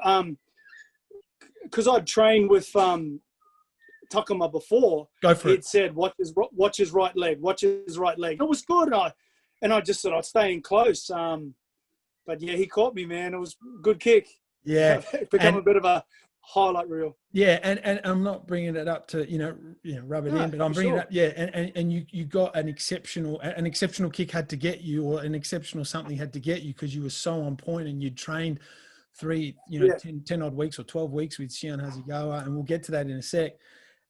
because I'd trained with Takuma before. Go for it. He'd said, watch his right leg. Watch his right leg. It was good. And I just said I'd stay in close. But yeah, he caught me, man. It was a good kick. Yeah. It became a bit of a highlight reel. Yeah, and I'm not bringing it up to rub it in, but I'm bringing it up. Yeah, and you got an exceptional kick had to get you, or an exceptional something had to get you because you were so on point, and you'd trained 10 odd weeks or 12 weeks with Shodan Hasegawa, and we'll get to that in a sec.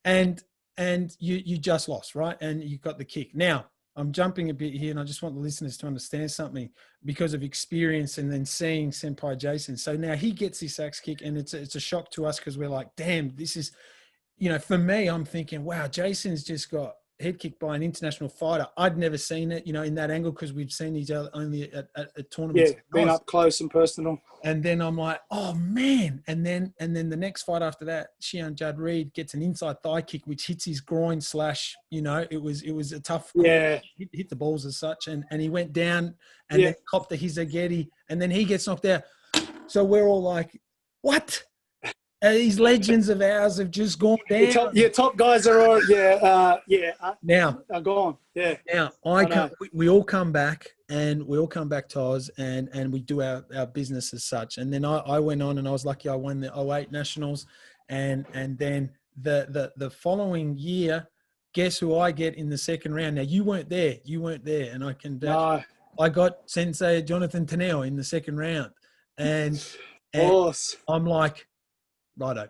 And you just lost, right? And you got the kick. Now I'm jumping a bit here, and I just want the listeners to understand something because of experience and then seeing Senpai Jason. So now he gets this axe kick, and it's a shock to us because we're like, damn, this is, for me, I'm thinking, wow, Jason's just got head kicked by an international fighter. I'd never seen it, in that angle because we've seen these only at tournaments. Yeah, been up close and personal. And then I'm like, oh man! And then the next fight after that, Shian Judd Reed gets an inside thigh kick which hits his groin / it was a tough. Yeah, hit the balls as such, and he went down and then copped the Hizageti, and then he gets knocked out. So we're all like, what? These legends of ours have just gone down. Top guys are all, now are gone. Yeah. Now we all come back, and we all come back to Oz, and we do our business as such. And then I went on, and I was lucky. I won the 08 Nationals, and then the following year, guess who I get in the second round? Now you weren't there, and I can. No. I got Sensei Jonathan Tennell in the second round, and I'm like, righto,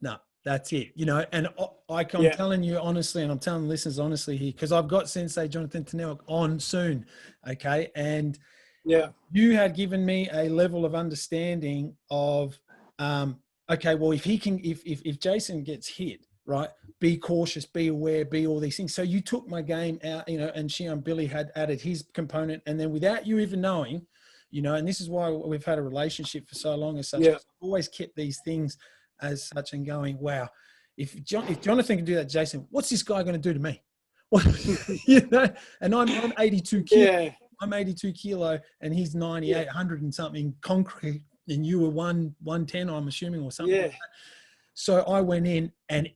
no, that's it, and I'm telling you honestly, and I'm telling the listeners honestly here, because I've got Sensei Jonathan Tennell on soon, okay, and you had given me a level of understanding of, okay, well, if Jason gets hit, right, be cautious, be aware, be all these things. So you took my game out, and Shion Billy had added his component, and then without you even knowing, and this is why we've had a relationship for so long as such. I've always kept these things as such and going, wow, if Jonathan can do that, Jason, what's this guy going to do to me? And I'm 82 kilo. Yeah. I'm 82 kilo, and he's 98, 100 and something concrete, and you were 110, I'm assuming, or something like that. So I went in, and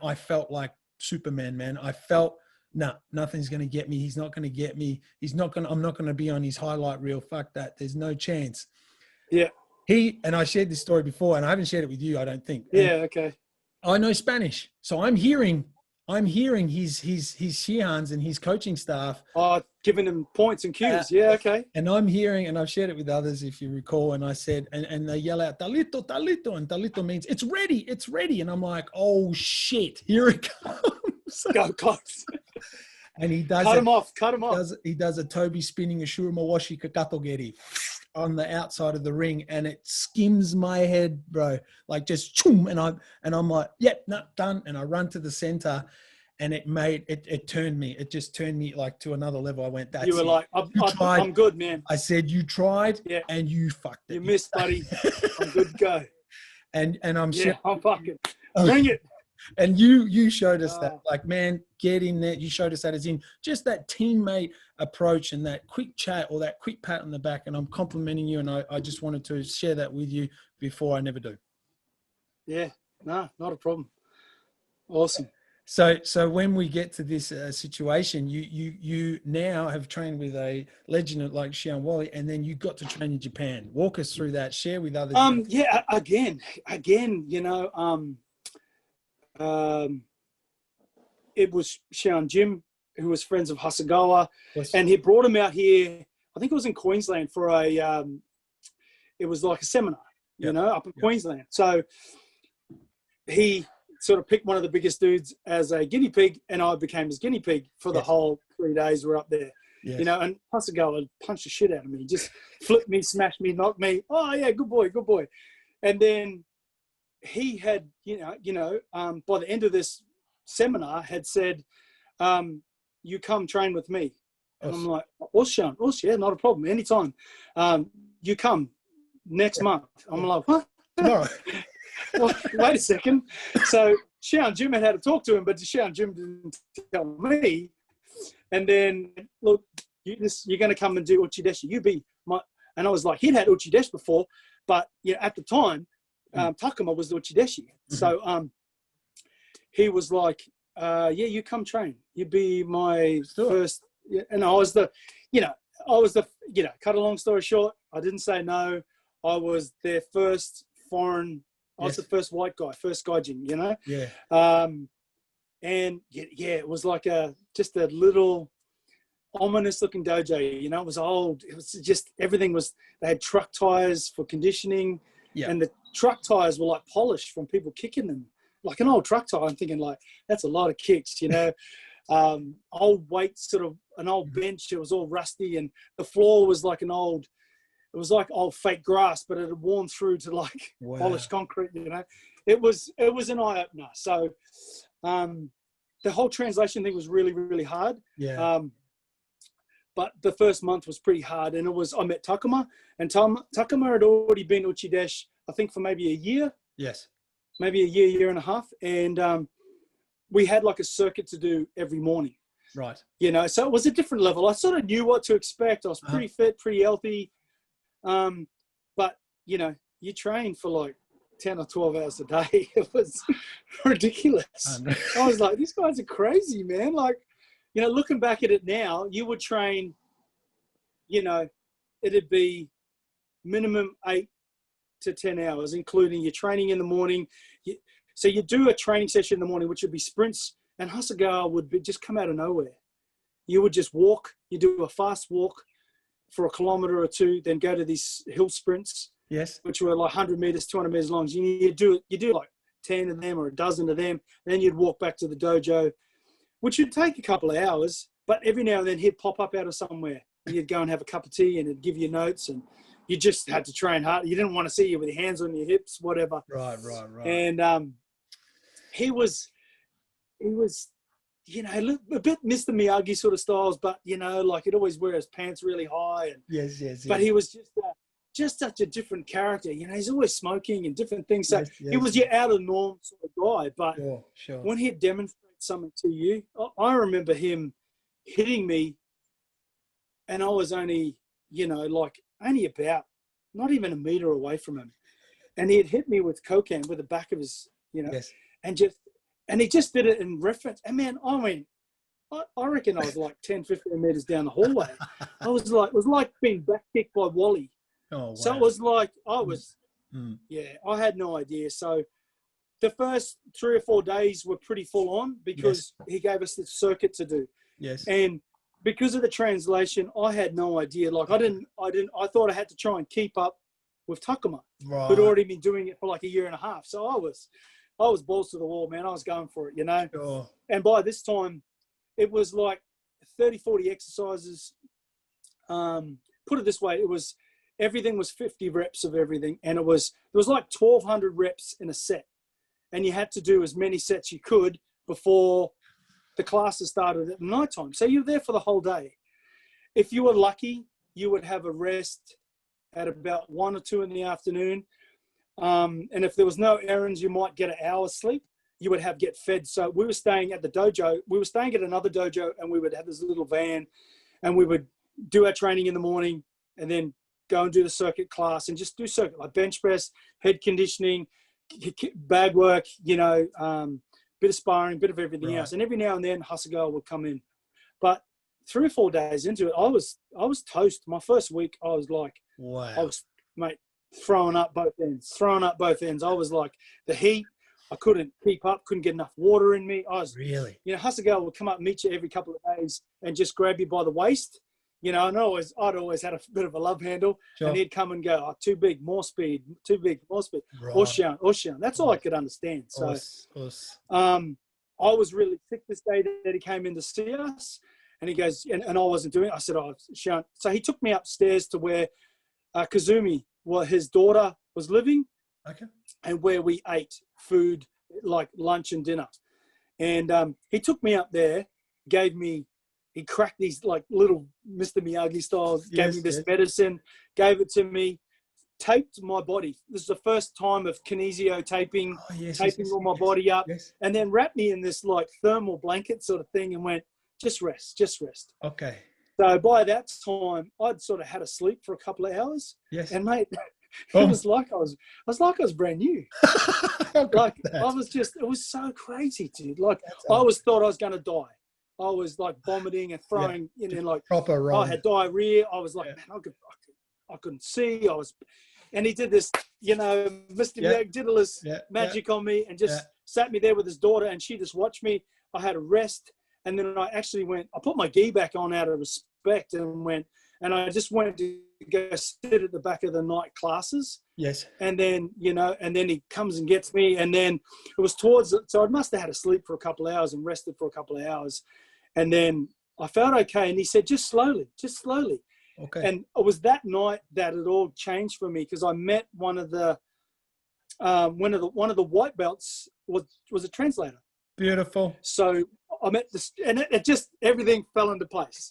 I felt like Superman, man. I felt, nothing's going to get me. He's not going to get me. I'm not going to be on his highlight reel. Fuck that. There's no chance. Yeah. And I shared this story before, and I haven't shared it with you, I don't think. Okay. I know Spanish. So I'm hearing his Shihans and his coaching staff. Giving him points and cues. Okay. And I'm hearing, and I've shared it with others, if you recall, and I said, and they yell out, Talito, Talito, and Talito means it's ready. And I'm like, oh shit, here it comes. Go, guys. And he does cut him off. He does a Toby spinning a Shuramawashi Kakatogeri on the outside of the ring, and it skims my head, bro. Like just choom, and I'm like, done. And I run to the center, and it turned me. It just turned me like to another level. I went, that's it. You were like, I'm good, man. I said, you tried, and you fucked it. You missed, buddy. I'm good to go. And I'm I'm fucking bring it. And you showed us that, Oh. like, man, get in there. You showed us that as in just that teammate approach and that quick chat or that quick pat on the back. And I'm complimenting you. And I just wanted to share that with you before I never do. Yeah, no, not a problem. Awesome. So when we get to this situation, you now have trained with a legend like Shodan Wally, and then you got to train in Japan. Walk us through that. Share with others. Yeah, again, it was Shodan Jim, who was friends of Hasegawa, and he brought him out here. I think it was in Queensland for it was like a seminar, up in Queensland. So he sort of picked one of the biggest dudes as a guinea pig, and I became his guinea pig for the whole 3 days we're up there. Yes. And Hasegawa punched the shit out of me, just flipped me, smashed me, knocked me. Oh yeah, good boy. And then he had, by the end of this seminar, had said, "You come train with me." And I'm like, "Awesome, yeah, not a problem, anytime. You come next month." I'm like, "What? Tomorrow." Well, wait a second. So Shodan Jim had to talk to him, but Shodan Jim didn't tell me. And then, look, you're going to come and do Uchi Deshi. You be my, and I was like, he'd had Uchi Deshi before, but at the time, Takuma was the Uchi Deshi. Mm-hmm. So he was like, yeah, you come train. You be my first. Yeah, and I was the, cut a long story short, I didn't say no. I was their first foreign. I was the first white guy, first gaijin, Yeah. And it was like just a little ominous looking dojo, it was old. It was just, everything was, they had truck tires for conditioning, and the truck tires were like polished from people kicking them. Like an old truck tire, I'm thinking like, that's a lot of kicks, old weight, sort of an old bench. It was all rusty, and the floor was like it was like old fake grass, but it had worn through to like polished concrete, It was an eye-opener. So the whole translation thing was really, really hard. Yeah. But the first month was pretty hard. And I met Takuma, and Takuma had already been Uchi Deshi, I think, for maybe a year. Yes. Maybe a year and a half. And we had like a circuit to do every morning. Right. So it was a different level. I sort of knew what to expect. I was pretty fit, pretty healthy. But you train for like 10 or 12 hours a day. It was ridiculous. I was like, these guys are crazy, man. Like, looking back at it now, you would train, it'd be minimum 8 to 10 hours, including your training in the morning. So you do a training session in the morning, which would be sprints, and Hasegawa would just come out of nowhere. You would just walk, you do a fast walk for 1 kilometer or 2, then go to these hill sprints, which were like 100 meters, 200 meters long. You do like 10 of them or a dozen of them. Then you'd walk back to the dojo, which would take a couple of hours, but every now and then he'd pop up out of somewhere. You'd go and have a cup of tea, and he'd give you notes, and you just had to train hard. You didn't want to see you with your hands on your hips, whatever. Right. And he was a bit Mr. Miyagi sort of styles, but like he'd always wear his pants really high. And yes. But he was just such a different character. He's always smoking and different things. So he was your out of the norm sort of guy. But sure. when he'd demonstrate something to you, I remember him hitting me, and I was only about not even a meter away from him, and he had hit me with koken with the back of his, and he just did it in reference. And man, I reckon I was like 10, 15 meters down the hallway. It was like being back kicked by Wally. Oh, wow. So it was like, I had no idea. So the first 3 or 4 days were pretty full on, because he gave us the circuit to do. Yes. And because of the translation, I had no idea. Like I thought I had to try and keep up with Takuma, who'd already been doing it for like a year and a half. So I was balls to the wall, man. I was going for it, Sure. And by this time, it was like 30, 40 exercises. Put it this way, everything was 50 reps of everything. And there was like 1,200 reps in a set. And you had to do as many sets you could before the classes started at nighttime. So you're there for the whole day. If you were lucky, you would have a rest at about 1 or 2 in the afternoon. And if there was no errands, you might get an hour's sleep. you would get fed. So we were staying at the dojo. We were staying at another dojo, and we would have this little van, and we would do our training in the morning and then go and do the circuit class and just do circuit, like bench press, head conditioning, bag work, you know, bit of sparring, bit of everything else. And every now and then Hasegawa would come in. But 3 or 4 days into it, I was toast. My first week, I was like, wow. I was, mate, throwing up both ends. I was like, the heat, I couldn't keep up, couldn't get enough water in me. I was really, you know, Hasegawa would come up and meet you every couple of days and just grab you by the waist, you know, and I'd always had a bit of a love handle, and he'd come and go, oh, too big, more speed, too big, more speed, Oshan. That's all I could understand. So, I was really sick this day that he came in to see us, and he goes, and I wasn't doing it. I said, oh, Sean. So he took me upstairs to where Kazumi, well, his daughter was living, and where we ate food like lunch and dinner. And he took me up there, he cracked these like little Mr. Miyagi style, gave me this medicine, gave it to me, taped my body. This is the first time of kinesio taping, taping all my body up, and then wrapped me in this like thermal blanket sort of thing and went, just rest. Okay. So by that time, I'd sort of had a sleep for a couple of hours. And mate, it was like I was brand new. Like I was just, it was so crazy, dude. Like I thought I was going to die. I was like vomiting and throwing in like proper wrong. I had diarrhea. I was like, man, I couldn't see. And he did this, you know, Mr. Miyagi did all this magic on me and just sat me there with his daughter, and she just watched me. I had a rest, and then I actually I put my gi back on out of respect, and I just went to go sit at the back of the night classes. And then, you know, and then he comes and gets me, and then it was so I must have had a sleep for a couple of hours and rested for a couple of hours. And then I felt okay. And he said, just slowly. Okay. And it was that night that it all changed for me, because I met one of the white belts was a translator. Beautiful. So I met this, and it just, everything fell into place.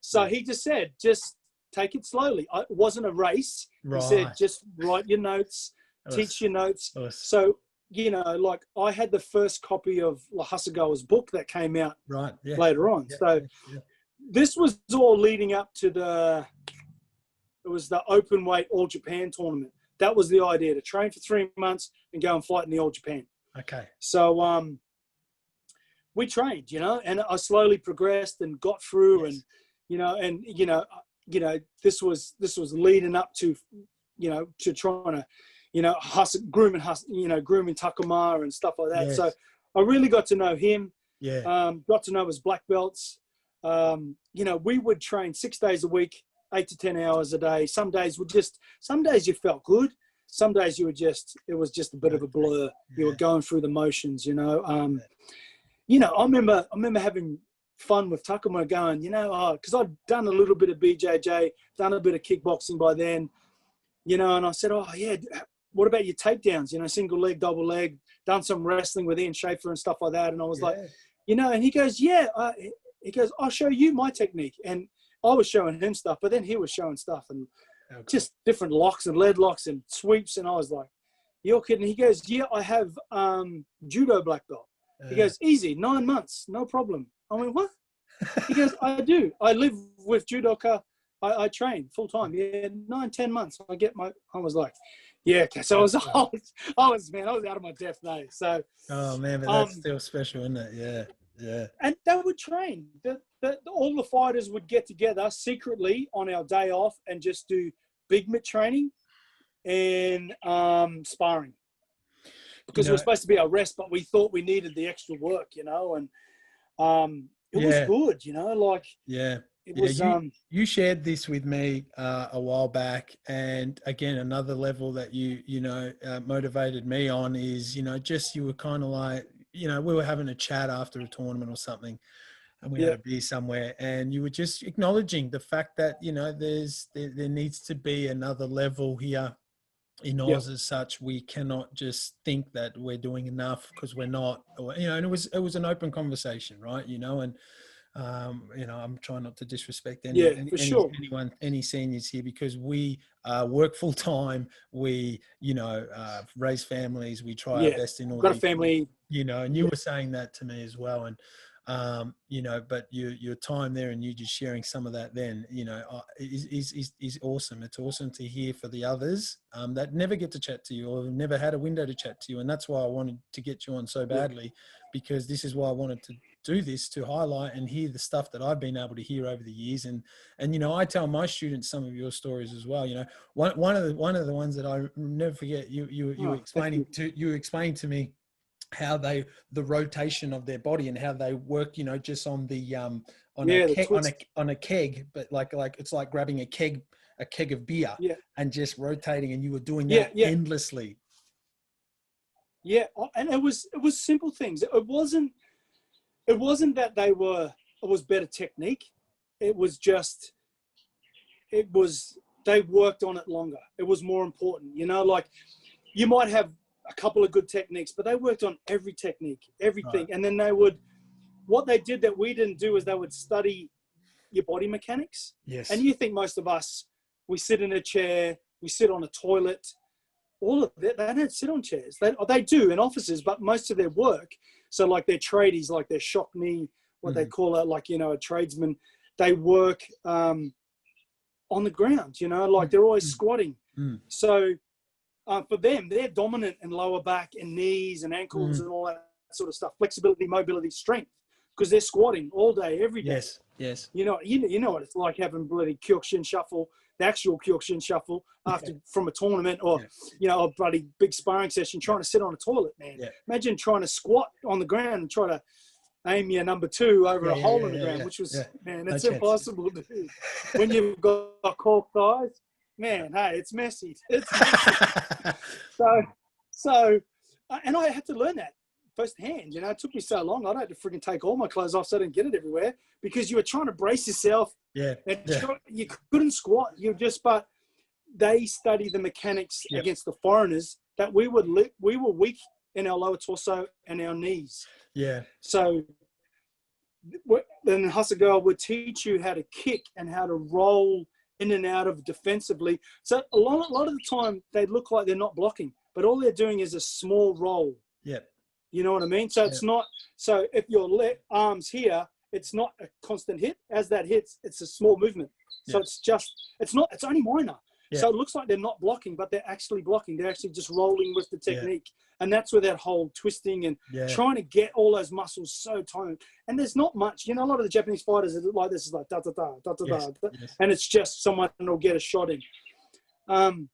So he just said, just take it slowly. It wasn't a race. He said, just write your notes, teach your notes. So, you know, like I had the first copy of Hasegawa's book that came out later on. This was all leading up to the open weight All Japan tournament. That was the idea, to train for 3 months and go and fight in the All Japan. Okay. So we trained, you know, and I slowly progressed and got through, and this was leading up to, you know, to trying to, you know, grooming Takuma and stuff like that. So I really got to know him. Got to know his black belts. You know, we would train 6 days a week, 8 to 10 hours a day. Some days you felt good. Some days it was just a bit of a blur. You were going through the motions, you know. You know, I remember having fun with Takuma, going, you know, because I'd done a little bit of BJJ, done a bit of kickboxing by then, you know, and I said, oh yeah, what about your takedowns? You know, single leg, double leg, done some wrestling with Ian Schaefer and stuff like that. And I was like, you know, and he goes, he goes, I'll show you my technique. And I was showing him stuff, but then he was showing stuff, and just different locks and lead locks and sweeps. And I was like, you're kidding. He goes, yeah, I have judo black belt. He goes, easy, 9 months, no problem. I went, what? He goes, I do. I live with judoka. I train full time. 9-10 months. I was like, yeah. Okay. So I was out of my depth now. So. Oh man, but that's still special, isn't it? Yeah. And they would train. All the fighters would get together secretly on our day off and just do big mitt training and sparring. Because it was supposed to be our rest, but we thought we needed the extra work, you know, and it was good, you know, like you shared this with me a while back, and again, another level that you motivated me on is, you know, just you were kind of like, you know, we were having a chat after a tournament or something, and we had a beer somewhere, and you were just acknowledging the fact that, you know, there needs to be another level here. In Oz, as such, we cannot just think that we're doing enough, because we're not, or, you know, and it was an open conversation, right? You know, and You know, I'm trying not to disrespect sure. any seniors here, because we work full time. We, you know, raise families. We try our best in all got a these family, things, you know, and you were saying that to me as well. And, you know, but your time there and you just sharing some of that then, you know, is awesome. It's awesome to hear for the others that never get to chat to you or never had a window to chat to you. And that's why I wanted to get you on so badly, because this is why I wanted to do this, to highlight and hear the stuff that I've been able to hear over the years. And, you know, I tell my students some of your stories as well. You know, one of the ones that I never forget, you were explaining to me how the rotation of their body and how they work, you know, just on the on a keg, but like it's like grabbing a keg of beer and just rotating, and you were doing that endlessly. Yeah, and it was simple things. It wasn't that it was better technique. It was just they worked on it longer. It was more important, you know, like you might have a couple of good techniques, but they worked on every technique, everything. Right. And then what they did that we didn't do is they would study your body mechanics. Yes. And you think most of us, we sit in a chair, we sit on a toilet, all of that, they don't sit on chairs. They do in offices, but most of their work, so like their tradies, like their shock knee, what they call it, like, you know, a tradesman, they work on the ground, you know, like they're always squatting. So for them, they're dominant in lower back and knees and ankles and all that sort of stuff, flexibility, mobility, strength, because they're squatting all day, every day. Yes. You know what it's like having bloody Kyokushin shuffle, the actual Kyokushin shuffle from a tournament, or you know, a bloody big sparring session, trying to sit on a toilet, man. Imagine trying to squat on the ground and try to aim your number 2 over a hole in the ground, which was man, it's impossible to do when you've got cork thighs. Man, hey, it's messy. It's messy. So, and I had to learn that firsthand. You know, it took me so long. I had to freaking take all my clothes off so I didn't get it everywhere, because you were trying to brace yourself. You couldn't squat. But they study the mechanics against the foreigners that we were weak in our lower torso and our knees. Yeah. So then Hasegawa would teach you how to kick and how to roll in and out of defensively. So a lot of the time they look like they're not blocking, but all they're doing is a small roll. Yeah. You know what I mean? So it's not, so if your arms here, it's not a constant hit. As that hits, it's a small movement. So it's only minor. Yeah. So it looks like they're not blocking, but they're actually blocking. They're actually just rolling with the technique. Yeah. And that's where that whole twisting and trying to get all those muscles so toned. And there's not much, you know, a lot of the Japanese fighters are like this, is like da-da-da, da-da-da. Yes. And it's just someone will get a shot in. And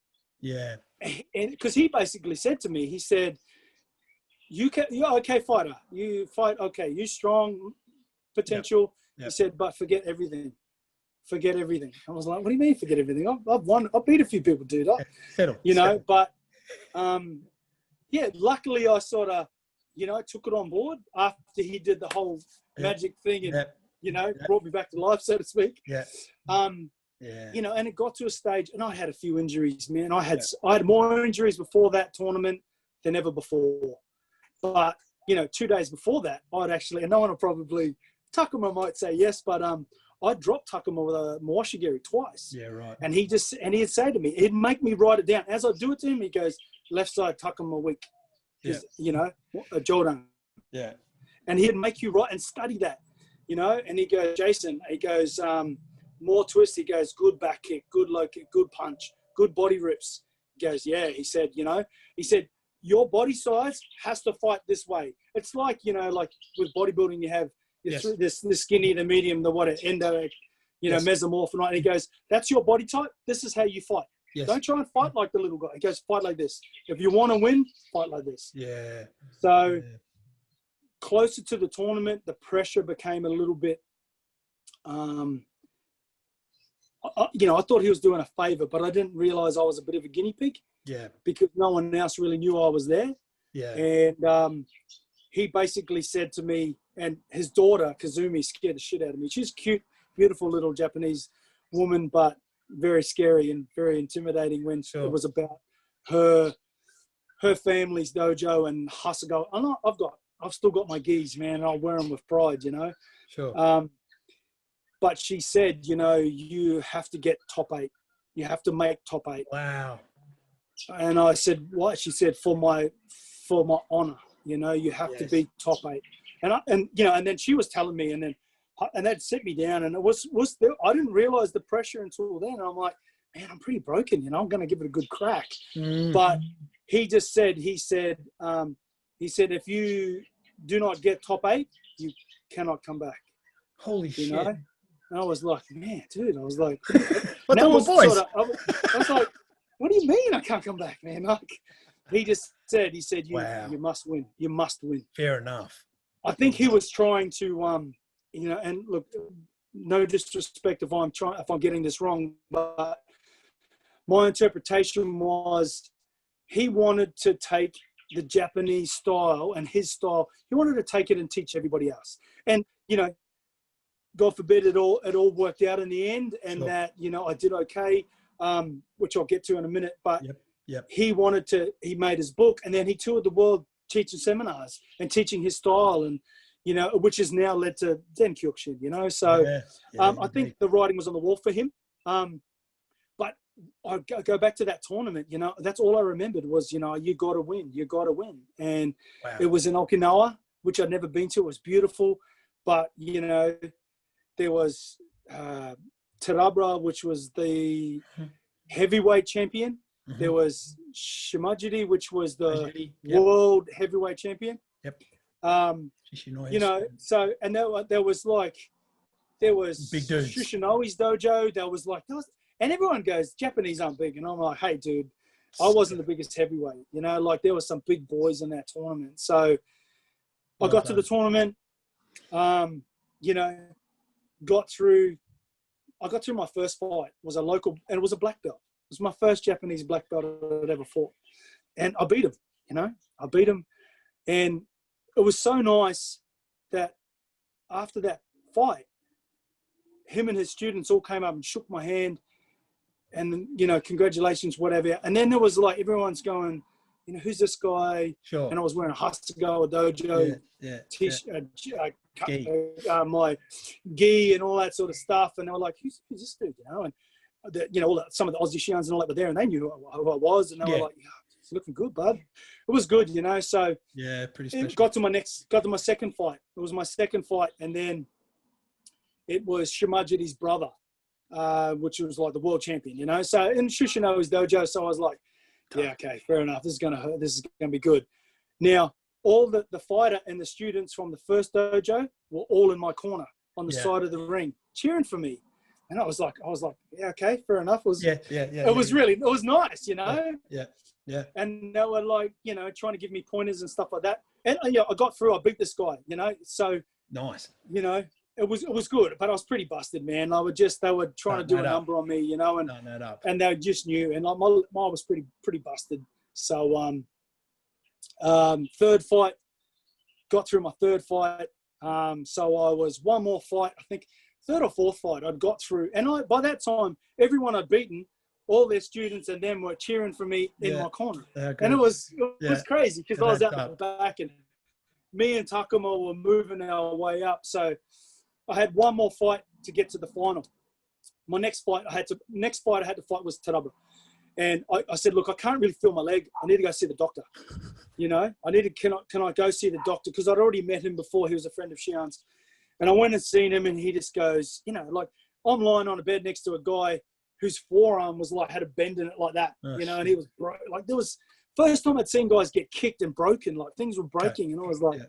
because he basically said to me, he said, you're okay fighter. You fight, okay, you strong potential. Yep. He said, but forget everything. Forget everything. I was like, what do you mean forget everything? I've beat a few people, dude. Settle. But luckily I sort of, you know, took it on board after he did the whole magic thing and, you know, brought me back to life, so to speak. You know, and it got to a stage, and I had a few injuries, man. I had more injuries before that tournament than ever before. But, you know, 2 days before that, I'd actually, and no one will probably, Takuma might say yes, but I dropped Takuma with a Mawashigiri twice. Yeah, right. And he'd say to me, he'd make me write it down. As I do it to him, he goes, left side Takuma weak. You know, a Jodan. Yeah. And he'd make you write and study that, you know. And he goes, Jason, he goes, more twist. He goes, good back kick, good low kick, good punch, good body rips. He goes, yeah. He said, you know, your body size has to fight this way. It's like, you know, like with bodybuilding, you have the skinny, the medium, the endo, you know, mesomorph. And he goes, that's your body type. This is how you fight. Yes. Don't try and fight like the little guy. He goes, fight like this. If you want to win, fight like this. Yeah. So closer to the tournament, the pressure became a little bit, you know, I thought he was doing a favor, but I didn't realize I was a bit of a guinea pig. Yeah. Because no one else really knew I was there. Yeah. And he basically said to me, and his daughter, Kazumi, scared the shit out of me. She's a cute, beautiful little Japanese woman, but very scary and very intimidating when it was about her family's dojo and Hasegawa. I've still got my gis, man. And I'll wear them with pride, you know. Sure. but she said, you know, you have to get top 8. You have to make top 8. Wow. And I said, what? She said, for my honor, you know, you have to be top 8. And you know, and then she was telling me, and that set me down, and it was I didn't realize the pressure until then. And I'm like, man, I'm pretty broken, you know, I'm going to give it a good crack. But he said, if you do not get top 8, you cannot come back. Holy shit. Know? And I was like, man, dude, I was like, what the boys? I was like, what do you mean I can't come back, man? Like, he said, you must win. You must win. Fair enough. I think he was trying to, you know, and look, no disrespect if I'm getting this wrong, but my interpretation was he wanted to take the Japanese style and his style. He wanted to take it and teach everybody else. And, you know, God forbid it all worked out in the end, and that, you know, I did okay, which I'll get to in a minute. But he made his book, and then he toured the world teaching seminars and teaching his style, and, you know, which has now led to then Kyokushin, you know. So I think the writing was on the wall for him. But I go back to that tournament, you know, that's all I remembered was, you know, you got to win. And it was in Okinawa, which I'd never been to. It was beautiful. But, you know, there was Terabra, which was the heavyweight champion. There was Shimajiri, which was the world heavyweight champion. You know, so, and there was big dudes. Shushinoi's dojo. And everyone goes, Japanese aren't big. And I'm like, hey, dude, I wasn't the biggest heavyweight. You know, like there were some big boys in that tournament. So I got to the tournament, you know, I got through my first fight. It was a local, and it was a black belt. It was my first Japanese black belt I'd ever fought. And I beat him, you know. And it was so nice that after that fight, him and his students all came up and shook my hand and, you know, congratulations, whatever. And then there was like, everyone's going, you know, who's this guy? Sure. And I was wearing a Hasegawa dojo my gi and all that sort of stuff. And they were like, who's this dude? You know, and you know, some of the Aussie Shians and all that were there, and they knew who I was, and they were like, it's looking good, bud. It was good, you know. So pretty special. Got to my second fight. It was my second fight, and then it was Shimajiri's brother, which was like the world champion, you know. So in Shushinoi's dojo, so I was like, yeah, okay, fair enough. This is gonna be good. Now, all the fighter and the students from the first dojo were all in my corner on the side of the ring, cheering for me. And I was like, yeah, okay, fair enough. It was nice, you know. Yeah. And they were like, you know, trying to give me pointers and stuff like that. And I got through. I beat this guy, you know. So nice. You know, it was good, but I was pretty busted, man. They were trying to do a number on me, you know, and they just knew. And like, I was pretty busted. So third fight, got through my third fight. So I was one more fight, I think. Third or fourth fight I'd got through. And by that time, everyone I'd beaten, all their students and them were cheering for me in my corner. And it was crazy because I was out the back and me and Takuma were moving our way up. So I had one more fight to get to the final. My next fight I had to fight was Terabra. And I said, look, I can't really feel my leg. I need to go see the doctor. You know, can I go see the doctor? Because I'd already met him before. He was a friend of Shian's. And I went and seen him, and he just goes, you know, like I'm lying on a bed next to a guy whose forearm was like, had a bend in it like that, you know, and he was broke. Like there was first time I'd seen guys get kicked and broken, like things were breaking. And I was like,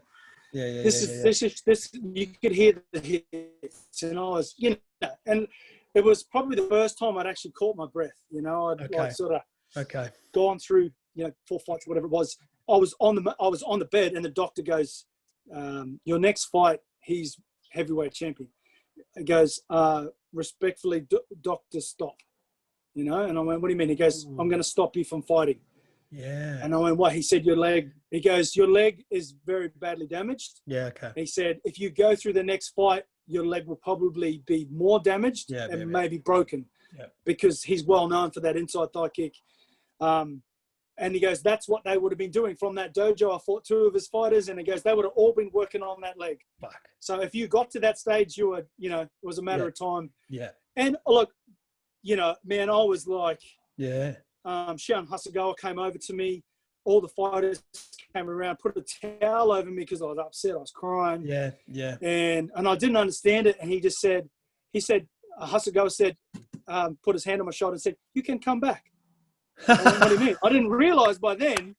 this, you could hear the hits. And I was, you know, and it was probably the first time I'd actually caught my breath, you know, I'd like sort of gone through, you know, 4 fights, whatever it was. I was on the bed, and the doctor goes, your next fight, he's heavyweight champion. He goes, respectfully, doctor, stop. You know, and I went, what do you mean? He goes, I'm going to stop you from fighting. Yeah. And I went, what? He said, your leg. He goes, your leg is very badly damaged. Yeah, okay. He said, if you go through the next fight, your leg will probably be more damaged and maybe broken. Yeah. Because he's well known for that inside thigh kick. And he goes, that's what they would have been doing from that dojo. I fought 2 of his fighters, and he goes, they would have all been working on that leg. Fuck. So if you got to that stage, you were, you know, it was a matter of time. Yeah. And look, you know, man, I was like, yeah. Shodan Hasegawa came over to me. All the fighters came around, put a towel over me because I was upset. I was crying. Yeah, yeah. And I didn't understand it. And he said, Hasegawa said, put his hand on my shoulder and said, you can come back. I went, what do you mean? I didn't realize by then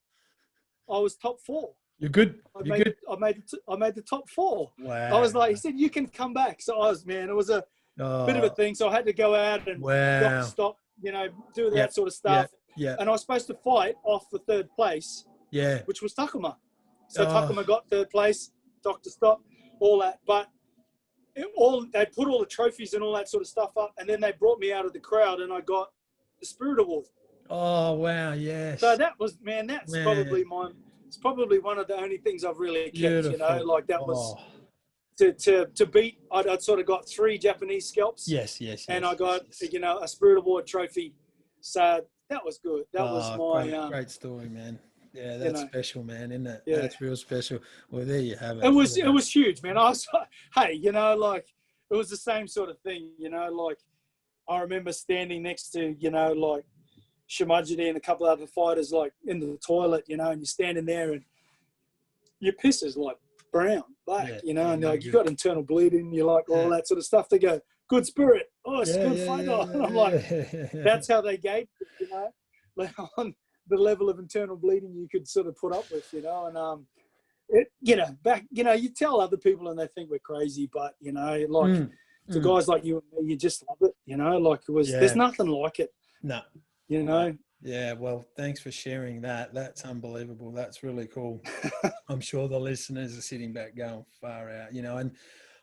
I was top 4. You're good. I made the top 4. Wow. I was like, he said, you can come back. So I was, man, it was a bit of a thing. So I had to go out and stop, you know, do that sort of stuff. Yeah. And I was supposed to fight off the 3rd place. Yeah. Which was Takuma. So Takuma got 3rd place, Dr. Stop, all that. But they put all the trophies and all that sort of stuff up, and then they brought me out of the crowd, and I got the Spirit Award. Oh wow, yes. So that was, man, probably it's probably one of the only things I've really kept. Beautiful. You know, like that was to beat. I'd sort of got 3 Japanese scalps. Yes. And I got you know, a Spirit Award trophy. So that was good. That was my great story, man. Yeah, that's special, man, isn't it? Yeah. That's real special. Well, there you have it. It was huge, man. I was, hey, you know, like it was the same sort of thing, you know, like I remember standing next to, you know, like Shimajide and a couple of other fighters, like in the toilet, you know, and you're standing there and your piss is like brown, black, you know, and like you got internal bleeding, you're like all that sort of stuff. They go, good spirit. Oh, it's good fighter. And I'm like, that's how they gauge it, you know, like on the level of internal bleeding you could sort of put up with, you know, and you know, back, you know, you tell other people and they think we're crazy, but you know, like to guys like you and me, you just love it, you know, like it was, there's nothing like it. No. You know? Yeah, well, thanks for sharing that. That's unbelievable. That's really cool. I'm sure the listeners are sitting back going far out, you know, and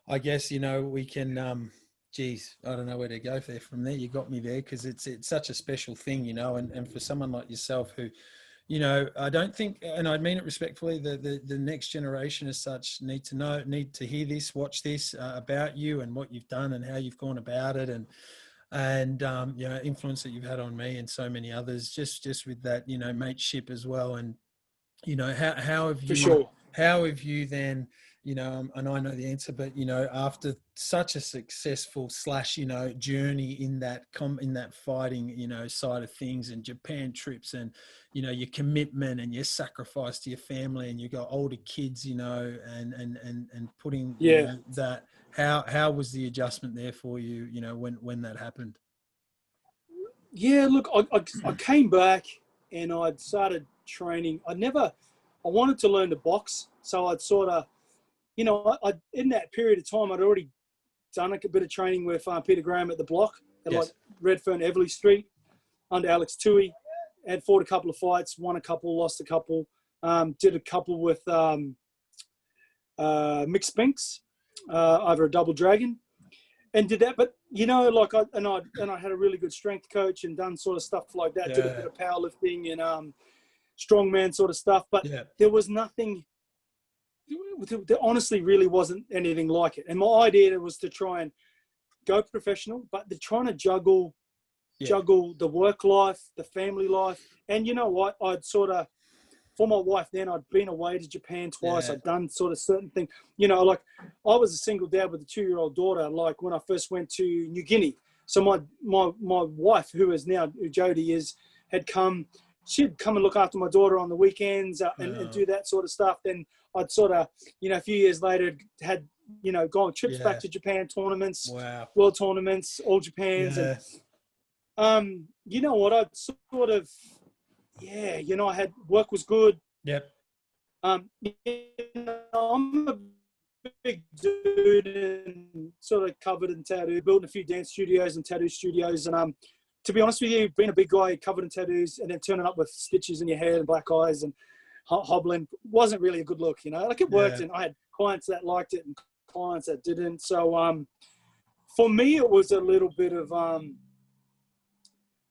I guess, you know, we can, geez, I don't know where to go there from there. You got me there because it's such a special thing, you know, and for someone like yourself who, you know, I don't think, and I mean it respectfully, the next generation as such need to hear this, watch this about you and what you've done and how you've gone about it and you know, influence that you've had on me and so many others, just with that, you know, mateship as well. And, you know, how have you, for sure. How have you then, you know, and I know the answer, but, you know, after such a successful / you know, journey in that fighting, you know, side of things and Japan trips and, you know, your commitment and your sacrifice to your family and you got older kids, you know, and putting you know, that, how was the adjustment there for you, you know, when that happened? Yeah, look, I came back and I'd started training. I wanted to learn to box. So I'd sort of, you know, in that period of time, I'd already done a bit of training with Peter Graham at the block at like Redfern, Everleigh Street under Alex Tui. Had fought a couple of fights, won a couple, lost a couple. Did a couple with Mick Spinks over a Double Dragon, and did that. But you know, like I had a really good strength coach and done sort of stuff like that. Did a bit of powerlifting and strongman sort of stuff. But there was nothing. There honestly really wasn't anything like it. And my idea was to try and go professional, but they're trying to juggle the work life, the family life. And you know what? I'd sort of, for my wife then, I'd been away to Japan twice. I'd done sort of certain things. You know, like I was a single dad with a 2-year-old daughter, like when I first went to New Guinea. So my wife, who Jody is, she'd come and look after my daughter on the weekends and do that sort of stuff. Then I'd sort of, you know, a few years later had, you know, gone trips back to Japan, tournaments, world tournaments, all Japans. And, you know what, I'd sort of, you know, I had, work was good. You know, I'm a big dude and sort of covered in tattoo, building a few dance studios and tattoo studios. And to be honest with you, being a big guy covered in tattoos and then turning up with stitches in your hair and black eyes and hobbling wasn't really a good look, you know. Like it worked and I had clients that liked it and clients that didn't. So for me, it was a little bit of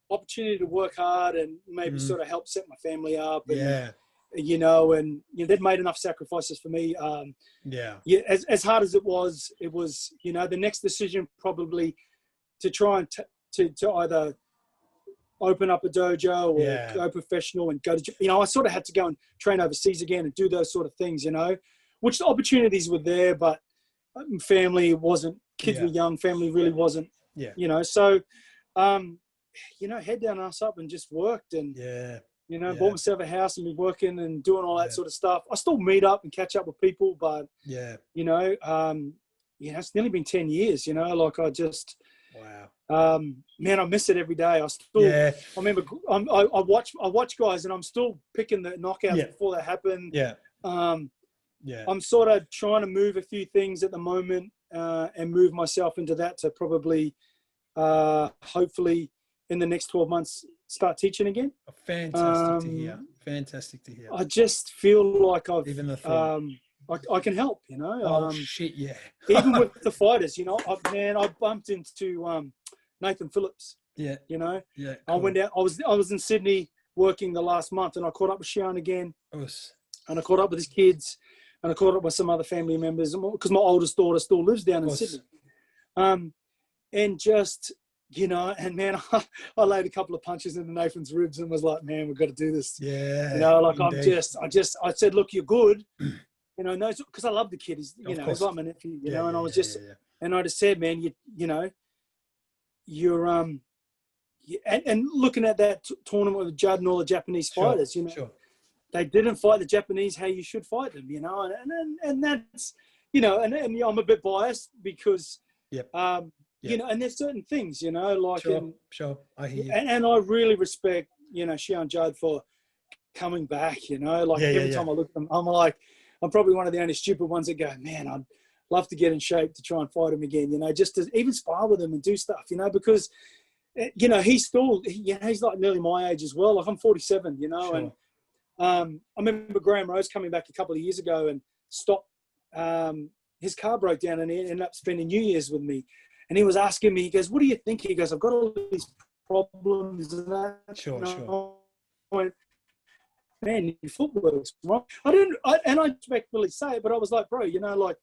opportunity to work hard and maybe sort of help set my family up. And, you know, and you know, they'd made enough sacrifices for me. As hard as it was, you know, the next decision probably to try and to either open up a dojo or Yeah. go professional and go to, I sort of had to go and train overseas again and do those sort of things, which the opportunities were there, but family wasn't, kids were young, family really wasn't, so, head down, ass up and just worked and, bought myself a house and been working and doing all that sort of stuff. I still meet up and catch up with people, but, it's nearly been 10 years, like I just, man, I miss it every day. I still, I remember I watch guys and I'm still picking the knockouts before they happen. I'm sort of trying to move a few things at the moment and move myself into that to probably, hopefully in the next 12 months, start teaching again. Fantastic to hear. Fantastic to hear. I just feel like I've, even the thought. I can help, Shit, yeah. even with the fighters, I bumped into Nathan Phillips. Yeah. Cool. I went out. I was in Sydney working the last month, and I caught up with Shodan again. And I caught up with his kids, and I caught up with some other family members because my oldest daughter still lives down in Sydney. And just, and man, I laid a couple of punches into Nathan's ribs and was like, man, we've got to do this. Yeah. I said, look, you're good. Because I love the kid. He's like my nephew, and I was just, and I just said, man, you're, and looking at that tournament with Judd and all the Japanese fighters, they didn't fight the Japanese how you should fight them, and that's, and I'm a bit biased because, and there's certain things, like, I hear you. And I really respect, Shion Judd for coming back, every time I look at them, I'm like, I'm probably one of the only stupid ones that go, man, I'd love to get in shape to try and fight him again, just to even spar with him and do stuff, because, he's still, he's like nearly my age as well. Like I'm 47, and I remember Graham Rose coming back a couple of years ago and stopped, his car broke down and he ended up spending New Year's with me. And he was asking me, he goes, what do you think? He goes, I've got all these problems and that. I went, man, your footwork's wrong. And I respectfully say it, but I was like, bro, like,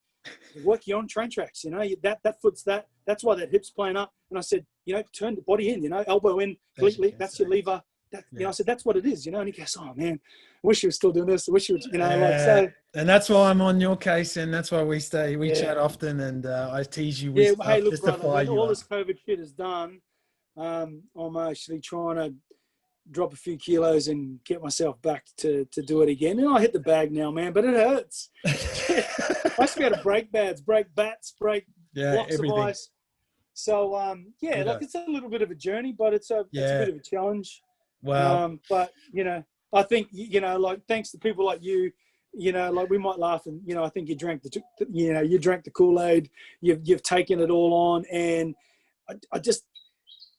work you on train tracks, that foot's that's why that hip's playing up. And I said, turn the body in, elbow in, completely, that's your lever. I said, that's what it is, and he goes, oh man, I wish you were still doing this. I wish you would, like, so. And that's why I'm on your case, and that's why we chat often, and I tease you with stuff hey, look, just brother, to fire you all up. this COVID shit is done, I'm actually trying to drop a few kilos and get myself back to do it again. And I hit the bag now, man, but it hurts. I used to be able to break bats, break blocks everything. of ice. So, like it's a little bit of a journey, but it's a bit of a challenge. Wow. But, I think, like, thanks to people like you, like we might laugh and, I think you drank the Kool-Aid, you've taken it all on. And I just,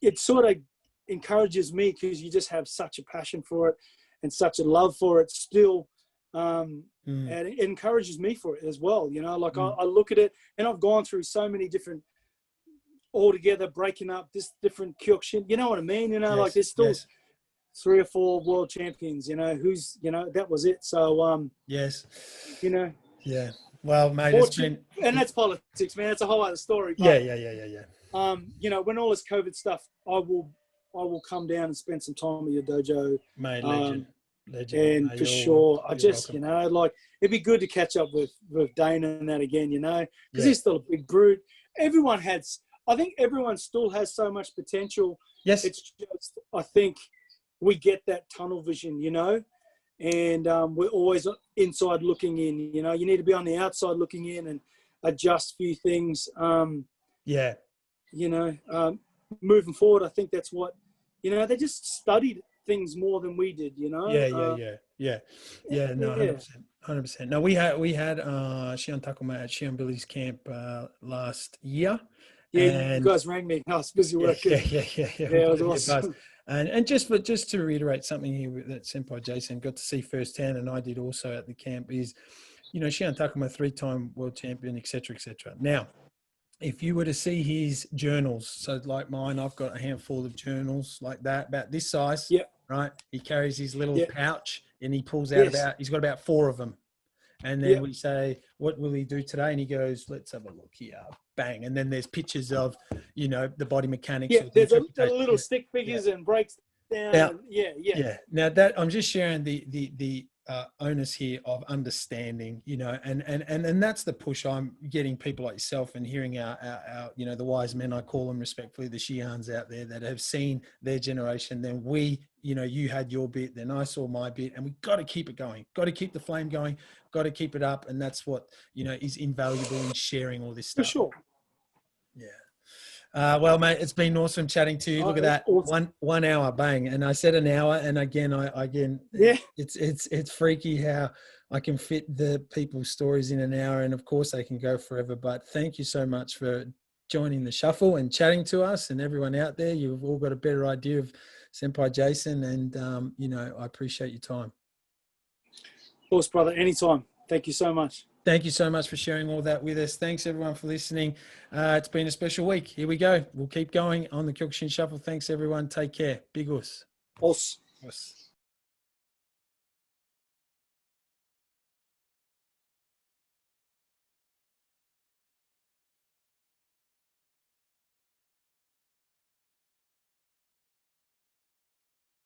it sort of encourages me because you just have such a passion for it and such a love for it still. And it encourages me for it as well. Like I look at it and I've gone through so many different altogether breaking up this different Kyokushin, you know what I mean? Like there's still 3 or 4 world champions, who's, that was it. So, yes. Yeah. Well, mate, it's been... And that's politics, man. It's a whole other story. But, when all this COVID stuff, I will come down and spend some time with your dojo. Mate, legend. And mate, for sure, I just, welcome. Like, it'd be good to catch up with Dana and that again, because he's still a big brute. I think everyone still has so much potential. Yes. It's just, I think we get that tunnel vision, and we're always inside looking in, you need to be on the outside looking in and adjust a few things. Moving forward, I think that's what, they just studied things more than we did, No, 100%. No, we had Shion Takuma at Shion Billy's camp last year. Yeah, and you guys rang me. I was busy working. Yeah. It was awesome. And just to reiterate something here that Senpai Jason got to see firsthand, and I did also at the camp, is, Shion Takuma, 3-time world champion, etc., etc. Now, if you were to see his journals, so like mine, I've got a handful of journals like that, about this size. Yep. Right. He carries his little pouch and he pulls out he's got about 4 of them. And then we say, what will he do today? And he goes, let's have a look here. Bang. And then there's pictures of, the body mechanics. Yeah, there's the little stick figures and breaks down. Now, And yeah. Now that I'm just sharing the onus here of understanding, you know, and that's the push I'm getting people like yourself and hearing our you know, the wise men, I call them respectfully, the Shians out there that have seen their generation. Then we, you know, you had your bit, then I saw my bit, and we got to keep it going, got to keep the flame going, got to keep it up. And that's what, you know, is invaluable in sharing all this stuff. For sure. Yeah. Well, mate, it's been awesome chatting to you. Look at that, awesome. one hour, bang. And I said an hour, and again, yeah, it's freaky how I can fit the people's stories in an hour, and of course they can go forever. But thank you so much for joining the shuffle and chatting to us, and everyone out there. You've all got a better idea of Senpai Jason, and you know, I appreciate your time. Of course, brother. Anytime. Thank you so much. Thank you so much for sharing all that with us. Thanks, everyone, for listening. It's been a special week. Here we go. We'll keep going on the Kyokushin Shuffle. Thanks, everyone. Take care. Big us. Us.